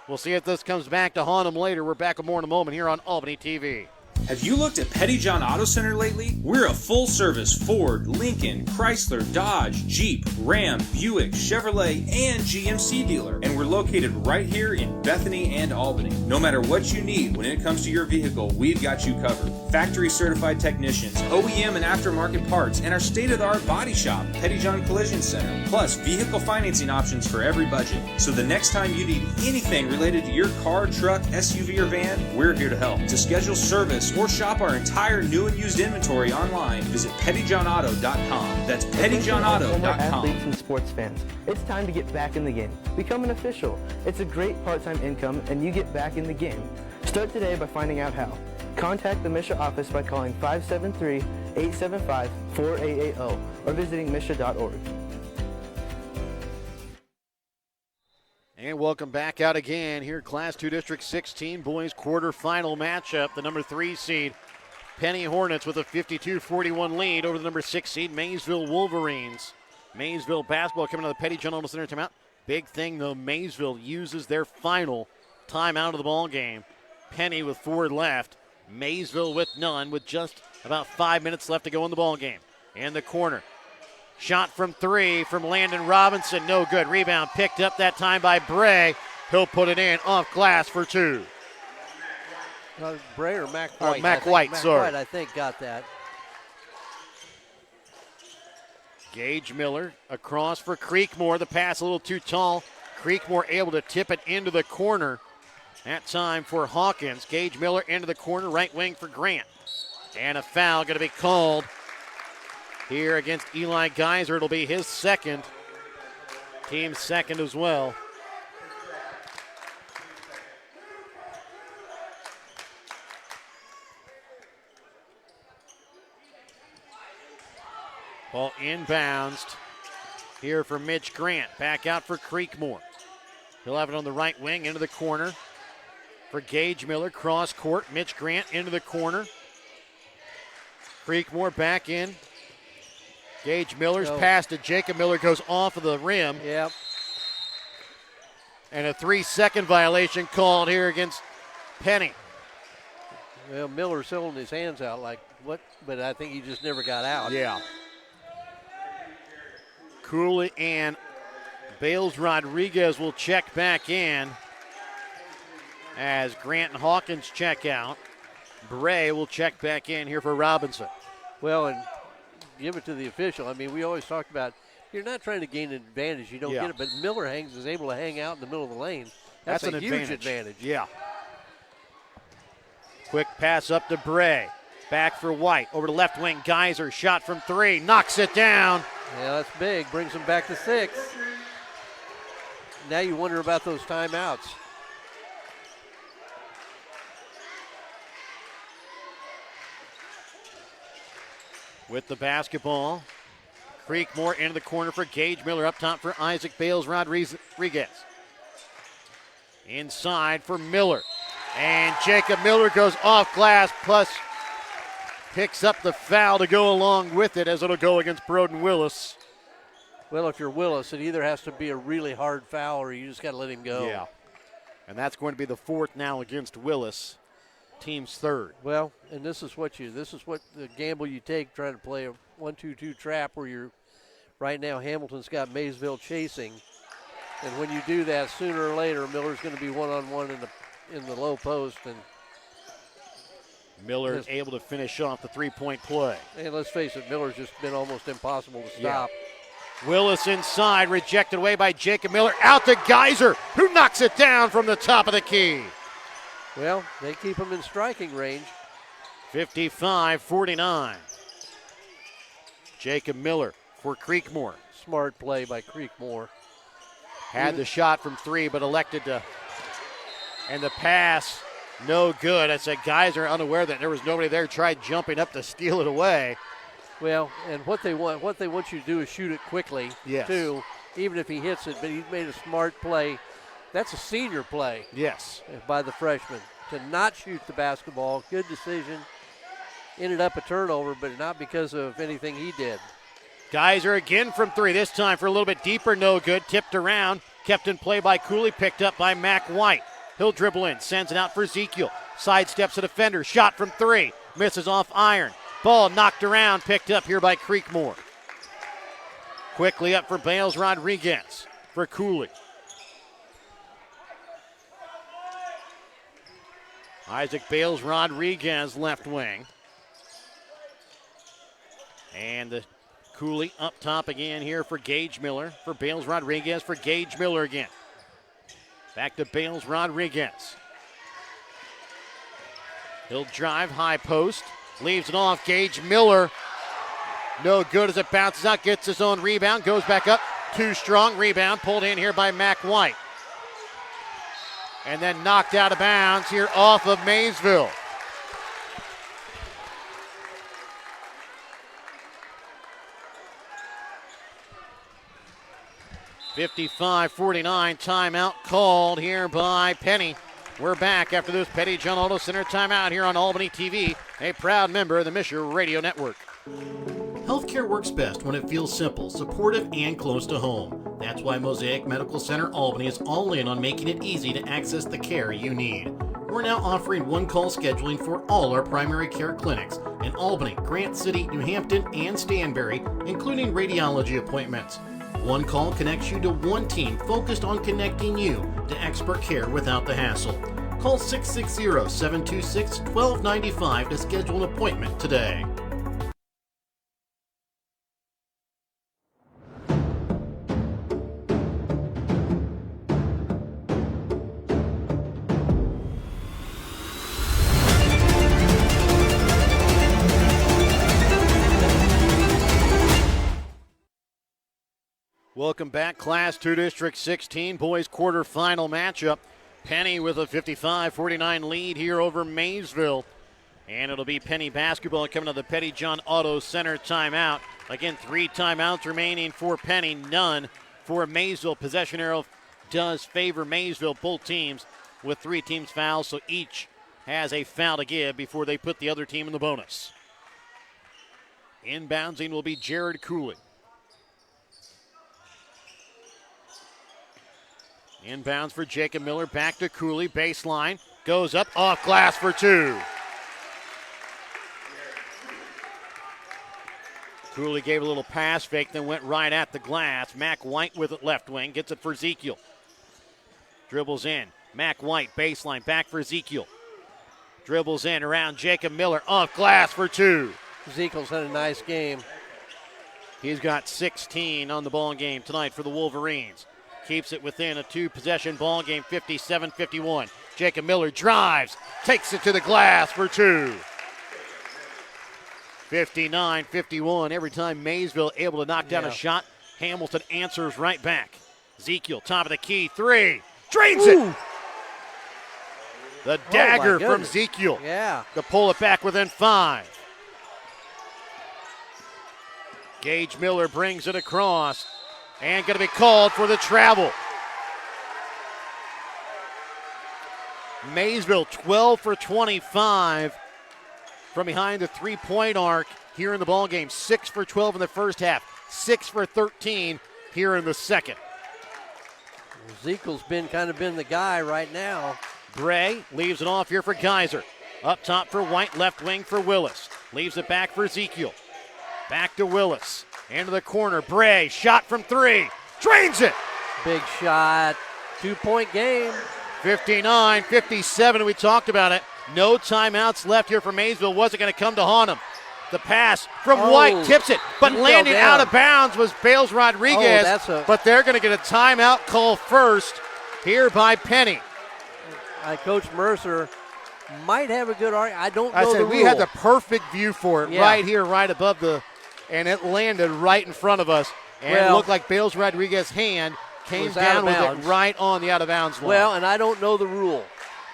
We'll see if this comes back to haunt them later. We're back with more in a moment here on Albany TV. Have you looked at Pettyjohn Auto Center lately? We're a full-service Ford, Lincoln, Chrysler, Dodge, Jeep, Ram, Buick, Chevrolet, and GMC dealer. And we're located right here in Bethany and Albany. No matter what you need when it comes to your vehicle, we've got you covered. Factory-certified technicians, OEM and aftermarket parts, and our state-of-the-art body shop, Pettyjohn Collision Center. Plus, vehicle financing options for every budget. So the next time you need anything related to your car, truck, SUV, or van, we're here to help. To schedule service or shop our entire new and used inventory online, visit PettyjohnAuto.com. That's PettyjohnAuto.com. Athletes and sports fans, it's time to get back in the game. Become an official. It's a great part-time income, and you get back in the game. Start today by finding out how. Contact the MSHSAA office by calling 573-875-4880 or visiting MSHSAA.org. And welcome back out again here, Class 2 District 16 boys quarterfinal matchup. The number 3 seed Penney Hornets with a 52-41 lead over the number 6 seed Maysville Wolverines. Maysville basketball coming out of the Pettyjohn Auto Center timeout. Big thing though, Maysville uses their final timeout of the ball game. Penney with 4 left, Maysville with none, with just about 5 minutes left to go in the ball game. In the corner. Shot from 3 from Landon Robinson, no good. Rebound picked up that time by Bray. He'll put it in off glass for 2. Bray or Mac White? Mac White, sorry. White, I think, got that. Gage Miller across for Creekmore. The pass a little too tall. Creekmore able to tip it into the corner. That time for Hawkins. Gage Miller into the corner, right wing for Grant. And a foul going to be called here against Eli Geyser. It'll be his second, team's second as well. Ball inbounced here for Mitch Grant. Back out for Creekmore. He'll have it on the right wing into the corner for Gage Miller. Cross court. Mitch Grant into the corner. Creekmore back in. Gage Miller's pass to Jacob Miller goes off of the rim. Yep. And a 3-second violation called here against Penney. Well, Miller's holding his hands out like what, but I think he just never got out. Yeah. Cooley and Bales Rodriguez will check back in as Grant and Hawkins check out. Bray will check back in here for Robinson. Well, and give it to the official. I mean, we always talk about you're not trying to gain an advantage. You don't get it, but Miller is able to hang out in the middle of the lane. That's a huge advantage. Yeah. Quick pass up to Bray. Back for White. Over to left wing. Geyser shot from 3. Knocks it down. Yeah, that's big. Brings them back to 6. Now you wonder about those timeouts. With the basketball, Creekmore into the corner for Gage Miller. Up top for Isaac Bales Rodriguez. Inside for Miller. And Jacob Miller goes off glass plus picks up the foul to go along with it as it'll go against Broden Willis. Well, if you're Willis, it either has to be a really hard foul or you just got to let him go. Yeah. And that's going to be the fourth now against Willis, team's third. Well, and this is what the gamble you take trying to play a 1-2-2 trap where you're right now Hamilton's got Maysville chasing. And when you do that, sooner or later, Miller's going to be one-on-one in the low post. And Miller is able to finish off the three-point play. And let's face it, Miller's just been almost impossible to stop. Yeah. Willis inside, rejected away by Jacob Miller. Out to Geyser, who knocks it down from the top of the key. Well, they keep him in striking range. 55-49. Jacob Miller for Creekmore. Smart play by Creekmore. Had the shot from three, but elected to. And the pass, no good. I said Geyser unaware that there was nobody there, tried jumping up to steal it away. Well, and what they want you to do is shoot it quickly, too, even if he hits it. But he made a smart play. That's a senior play. Yes. By the freshman. To not shoot the basketball, good decision. Ended up a turnover, but not because of anything he did. Geyser again from three, this time for a little bit deeper, no good. Tipped around, kept in play by Cooley, picked up by Mac White. He'll dribble in, sends it out for Ezekiel. Sidesteps a defender, shot from three, misses off iron. Ball knocked around, picked up here by Creekmore. Quickly up for Bales Rodriguez for Cooley. Isaac Bales Rodriguez, left wing. And the Cooley up top again here for Gage Miller, for Bales Rodriguez, for Gage Miller again. Back to Bales Rodriguez. He'll drive high post, leaves it off. Gage Miller, no good as it bounces out, gets his own rebound, goes back up. Too strong, rebound pulled in here by Mac White. And then knocked out of bounds here off of Maysville. $55-49, timeout called here by Penney. We're back after this Petty John Auto Center timeout here on Albany TV, a proud member of the Misher Radio Network. Healthcare works best when it feels simple, supportive, and close to home. That's why Mosaic Medical Center Albany is all in on making it easy to access the care you need. We're now offering one-call scheduling for all our primary care clinics in Albany, Grant City, New Hampton, and Stanberry, including radiology appointments. One call connects you to one team focused on connecting you to expert care without the hassle. Call 660-726-1295 to schedule an appointment today. Welcome back, Class 2 District 16 boys quarterfinal matchup. Penney with a 55-49 lead here over Maysville. And it'll be Penney basketball coming to the Petty John Auto Center timeout. Again, 3 timeouts remaining for Penney, none for Maysville. Possession arrow does favor Maysville, both teams with 3 teams fouls, so each has a foul to give before they put the other team in the bonus. Inbounding will be Jared Cooley. Inbounds for Jacob Miller, back to Cooley, baseline, goes up, off glass for 2. Cooley gave a little pass fake, then went right at the glass. Mac White with it left wing, gets it for Ezekiel. Dribbles in, Mac White, baseline, back for Ezekiel. Dribbles in around Jacob Miller, off glass for 2. Ezekiel's had a nice game. He's got 16 on the ball game tonight for the Wolverines. Keeps it within a 2-possession ball game, 57-51. Jacob Miller drives, takes it to the glass for 2. 59-51. Every time Maysville able to knock down a shot, Hamilton answers right back. Ezekiel, top of the key, 3. Drains it! The dagger from Ezekiel. Yeah. To pull it back within 5. Gage Miller brings it across. And going to be called for the travel. Maysville 12 for 25 from behind the three-point arc here in the ballgame. 6 for 12 in the first half, 6 for 13 here in the second. Ezekiel's been the guy right now. Bray leaves it off here for Geyser. Up top for White, left wing for Willis. Leaves it back for Ezekiel. Back to Willis. Into the corner. Bray, shot from 3. Drains it. Big shot. 2-point game. 59-57. We talked about it. No timeouts left here for Maysville. Wasn't going to come to haunt him. The pass from White tips it, but landing out of bounds was Bales Rodriguez. But they're going to get a timeout call first here by Penney. Coach Mercer might have a good argument. I don't know the rule. We had the perfect view for it right here, right above and it landed right in front of us. And it looked like Bales Rodriguez's hand came down with it right on the out-of-bounds line. Well, and I don't know the rule.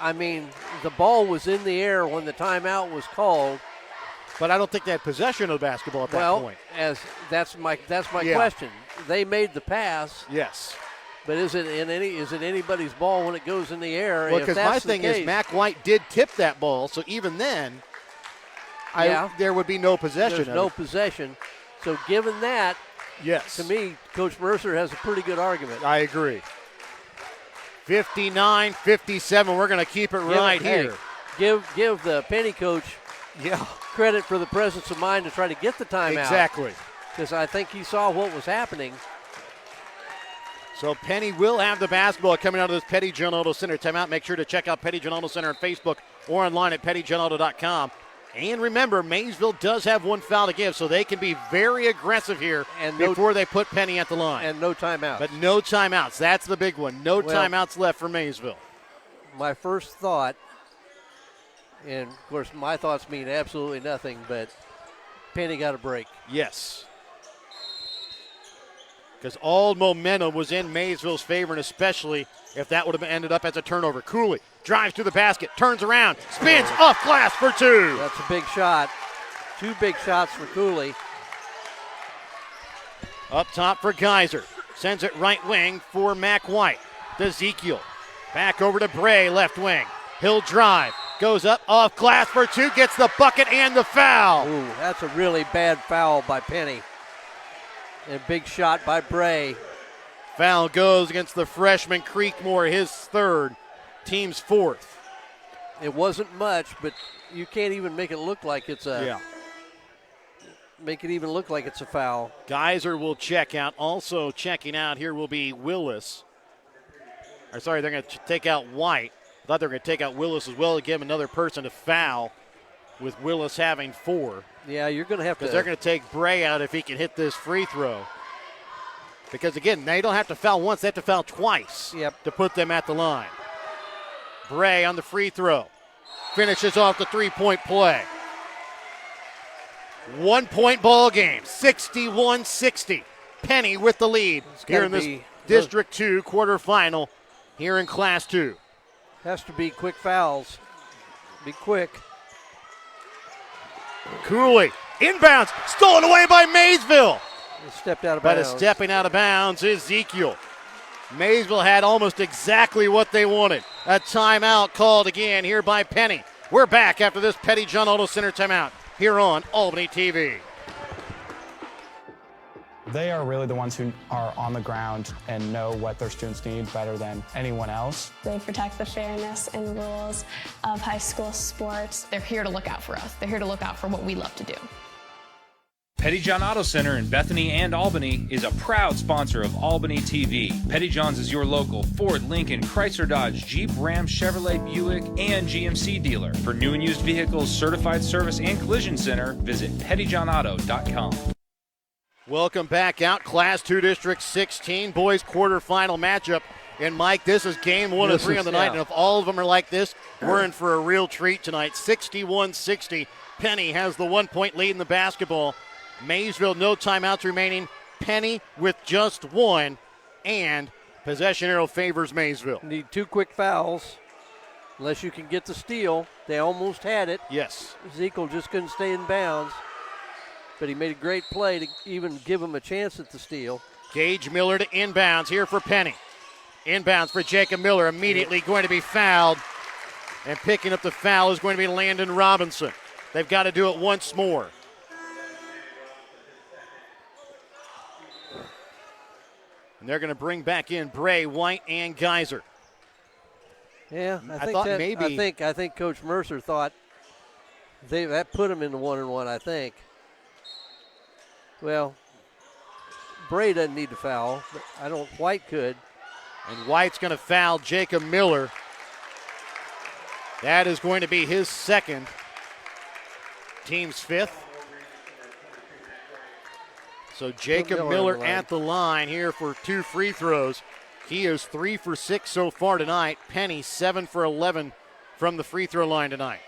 I mean, the ball was in the air when the timeout was called. But I don't think they had possession of the basketball at that point. That's my question. They made the pass. Yes. But is it anybody's ball when it goes in the air? Well, because my thing is Mac White did tip that ball, so even then, there would be no possession. There's no possession. So given that, yes, to me, Coach Mercer has a pretty good argument. I agree. 59-57. We're going to keep it right here. Give the Penney coach credit for the presence of mind to try to get the timeout. Exactly. Because I think he saw what was happening. So Penney will have the basketball coming out of this Petty John Auto Center timeout. Make sure to check out Petty John Auto Center on Facebook or online at pettyjohnauto.com. And remember, Maysville does have one foul to give, so they can be very aggressive here before they put Penney at the line. And no timeouts. But no timeouts. That's the big one. No timeouts left for Maysville. My first thought, and of course my thoughts mean absolutely nothing, but Penney got a break. Yes. Because all momentum was in Maysville's favor, and especially if that would have ended up as a turnover. Cooley drives to the basket, turns around, spins off glass for 2. That's a big shot. 2 big shots for Cooley. Up top for Geyser. Sends it right wing for Mac White. To Ezekiel. Back over to Bray, left wing. He'll drive. Goes up off glass for 2. Gets the bucket and the foul. Ooh, that's a really bad foul by Penney. And big shot by Bray. Foul goes against the freshman Creekmore, his 3rd, team's 4th. It wasn't much, but you can't even make it look like it's a make it even look like it's a foul. Geyser will check out. Also checking out here will be Willis. They're going to take out White. I thought they were going to take out Willis as well to give him another person to foul, with Willis having 4. Yeah, you're going to have to. Because they're going to take Bray out if he can hit this free throw. Because, again, they don't have to foul once. They have to foul twice to put them at the line. Bray on the free throw. Finishes off the three-point play. 1-point ball game, 61-60. Penney with the lead here in this District 2 quarterfinal here in Class 2. Has to be quick fouls. Be quick. Cooley, inbounds, stolen away by Maysville. He stepped out of bounds. But stepping out of bounds, Ezekiel. Maysville had almost exactly what they wanted. A timeout called again here by Penney. We're back after this Petty John Auto Center timeout here on Albany TV. They are really the ones who are on the ground and know what their students need better than anyone else. They protect the fairness and rules of high school sports. They're here to look out for us. They're here to look out for what we love to do. Petty John Auto Center in Bethany and Albany is a proud sponsor of Albany TV. Petty John's is your local Ford, Lincoln, Chrysler, Dodge, Jeep, Ram, Chevrolet, Buick, and GMC dealer. For new and used vehicles, certified service, and collision center, visit pettyjohnauto.com. Welcome back out. Class 2 District 16 boys quarterfinal matchup. And Mike, this is game 1 of 3 on the night. And if all of them are like this, we're in for a real treat tonight. 61-60. Penney has the 1-point lead in the basketball. Maysville, no timeouts remaining. Penney with just 1. And possession arrow favors Maysville. Need 2 quick fouls. Unless you can get the steal. They almost had it. Yes. Ezekiel just couldn't stay in bounds. But he made a great play to even give him a chance at the steal. Gage Miller to inbounds here for Penney. Inbounds for Jacob Miller, immediately going to be fouled. And picking up the foul is going to be Landon Robinson. They've got to do it once more. And they're going to bring back in Bray, White, and Geyser. Yeah, I think Coach Mercer thought that put him into 1-1, I think. Well, Bray doesn't need to foul, but White could. And White's going to foul Jacob Miller. That is going to be his second, team's fifth. So Jacob Miller at the line here for 2 free throws. He is 3 for 6 so far tonight. Penney 7 for 11 from the free throw line tonight.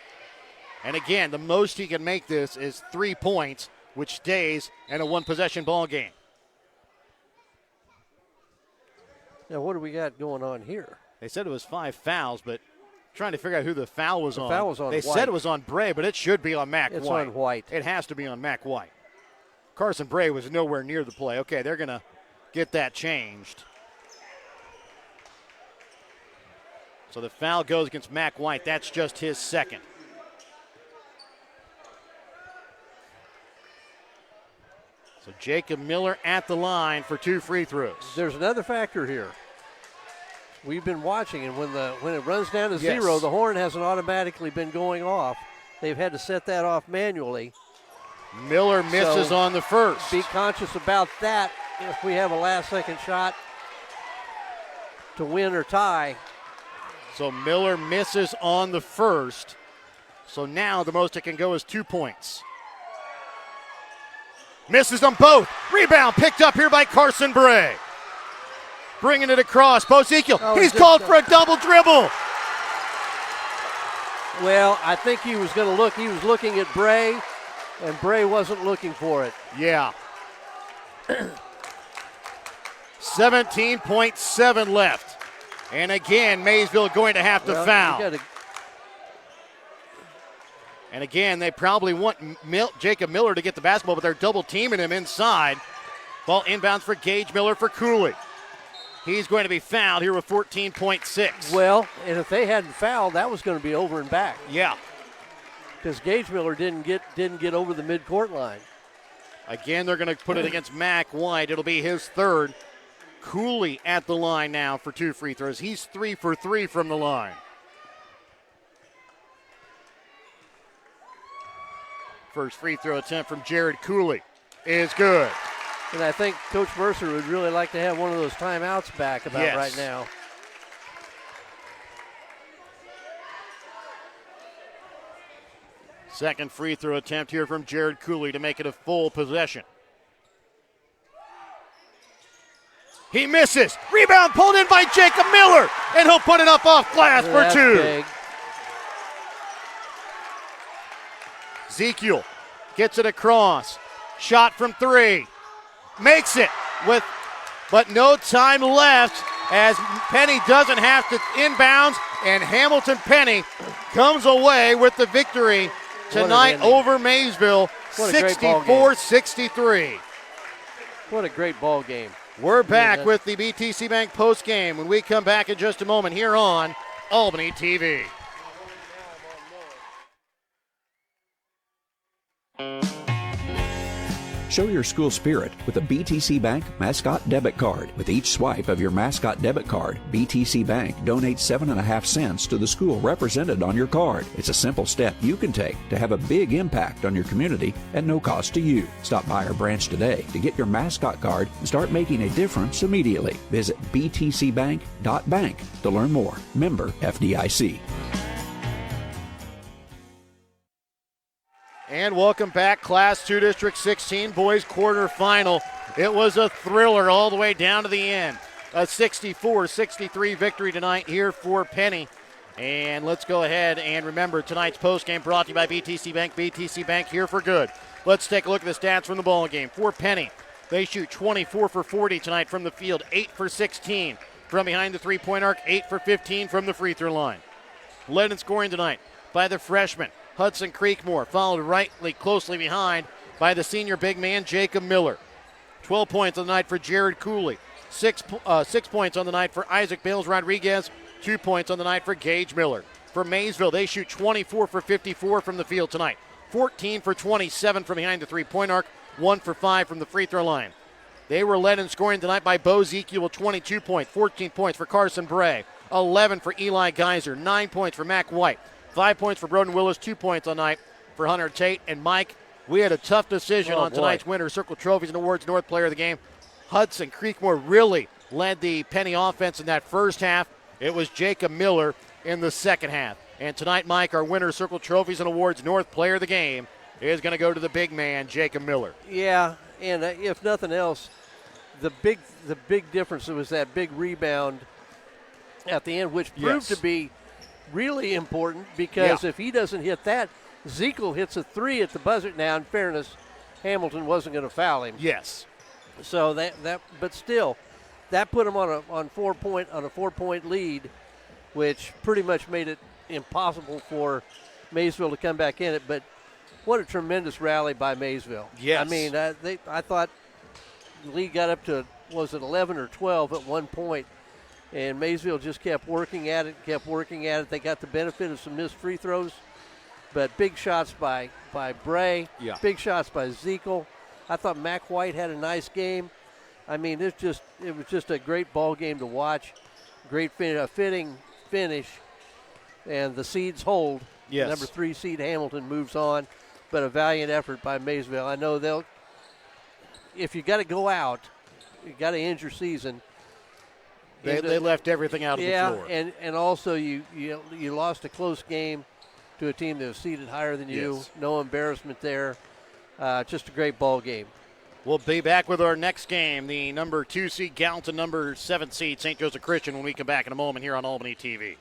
And again, the most he can make this is 3 points, which stays in a 1-possession ball game. Now, what do we got going on here? They said it was 5 fouls, but trying to figure out who the foul was on. Foul was on They White. said it was on Bray, but it should be on Mac White. It's on White. It has to be on Mac White. Carson Bray was nowhere near the play. Okay, they're going to get that changed. So the foul goes against Mac White. That's just his second. So Jacob Miller at the line for 2 free throws. There's another factor here. We've been watching, and when it runs down to 0, the horn hasn't automatically been going off. They've had to set that off manually. Miller misses on the first. Be conscious about that if we have a last-second shot to win or tie. So Miller misses on the first. So now the most it can go is 2 points. Misses them both. Rebound picked up here by Carson Bray. Bringing it across. Bo Ezekiel. He's called for a double dribble. Well, I think he was going to look. He was looking at Bray, and Bray wasn't looking for it. Yeah. 17.7 left. And again, Maysville going to have to foul. And again, they probably want Jacob Miller to get the basketball, but they're double teaming him inside. Ball inbounds for Gage Miller for Cooley. He's going to be fouled here with 14.6. Well, and if they hadn't fouled, that was going to be over and back. Yeah. Because Gage Miller didn't get over the midcourt line. Again, they're going to put it against Mac White. It'll be his third. Cooley at the line now for 2 free throws. He's 3 for 3 from the line. First free throw attempt from Jared Cooley is good. And I think Coach Mercer would really like to have one of those timeouts back about right now. Second free throw attempt here from Jared Cooley to make it a full possession. He misses. Rebound pulled in by Jacob Miller, and he'll put it up off glass for 2. Big. Ezekiel gets it across. Shot from 3. Makes it but no time left as Penney doesn't have to inbounds, and Hamilton Penney comes away with the victory tonight over Maysville, 64-63. What a great ball game. We're back with the BTC Bank postgame when we come back in just a moment here on Albany TV. Show your school spirit with a BTC Bank Mascot Debit Card. With each swipe of your Mascot Debit Card, BTC Bank donates 7.5 cents to the school represented on your card. It's a simple step you can take to have a big impact on your community at no cost to you. Stop by our branch today to get your Mascot Card and start making a difference immediately. Visit btcbank.bank to learn more. Member FDIC. And welcome back, Class 2 District 16 boys quarterfinal. It was a thriller all the way down to the end. A 64-63 victory tonight here for Penney. And let's go ahead and remember tonight's postgame brought to you by BTC Bank. BTC Bank here for good. Let's take a look at the stats from the ball game. For Penney, they shoot 24 for 40 tonight from the field, 8 for 16 from behind the three-point arc, 8 for 15 from the free throw line. Led in scoring tonight by the freshman Hudson Creekmore, followed closely behind by the senior big man, Jacob Miller. 12 points on the night for Jared Cooley. 6 points on the night for Isaac Bales Rodriguez. 2 points on the night for Gage Miller. For Maysville, they shoot 24 for 54 from the field tonight. 14 for 27 from behind the three-point arc, 1 for 5 from the free throw line. They were led in scoring tonight by Bo Ezekiel with 22 points, 14 points for Carson Bray, 11 for Eli Geyser, 9 points for Mac White, 5 points for Broden Willis, 2 points on night for Hunter Tate. And Mike, we had a tough decision on tonight's Winter Circle Trophies and Awards North Player of the Game. Hudson Creekmore really led the Penney offense in that first half. It was Jacob Miller in the second half. And tonight, Mike, our Winter Circle Trophies and Awards North Player of the Game is going to go to the big man, Jacob Miller. Yeah, and if nothing else, the big difference was that big rebound at the end, which proved to be really important because if he doesn't hit that, Ezekiel hits a 3 at the buzzer. Now, in fairness, Hamilton wasn't going to foul him. Yes. So but still, that put him on a 4-point lead, which pretty much made it impossible for Maysville to come back in it. But what a tremendous rally by Maysville. Yes. I mean, I thought the lead got up to, was it 11 or 12 at one point, and Maysville just kept working at it. They got the benefit of some missed free throws, but big shots by Bray, big shots by Ezekiel. I thought Mac White had a nice game. I mean, it was just a great ball game to watch. Great fitting finish, and the seeds hold. Yes. Number 3 seed Hamilton moves on, but a valiant effort by Maysville. I know if you got to go out, you got to end your season. They left everything out of the floor. and also you lost a close game to a team that was seeded higher than you. Yes. No embarrassment there. Just a great ball game. We'll be back with our next game, the number 2 seed Gallatin, number 7 seed St. Joseph Christian, when we come back in a moment here on Albany TV.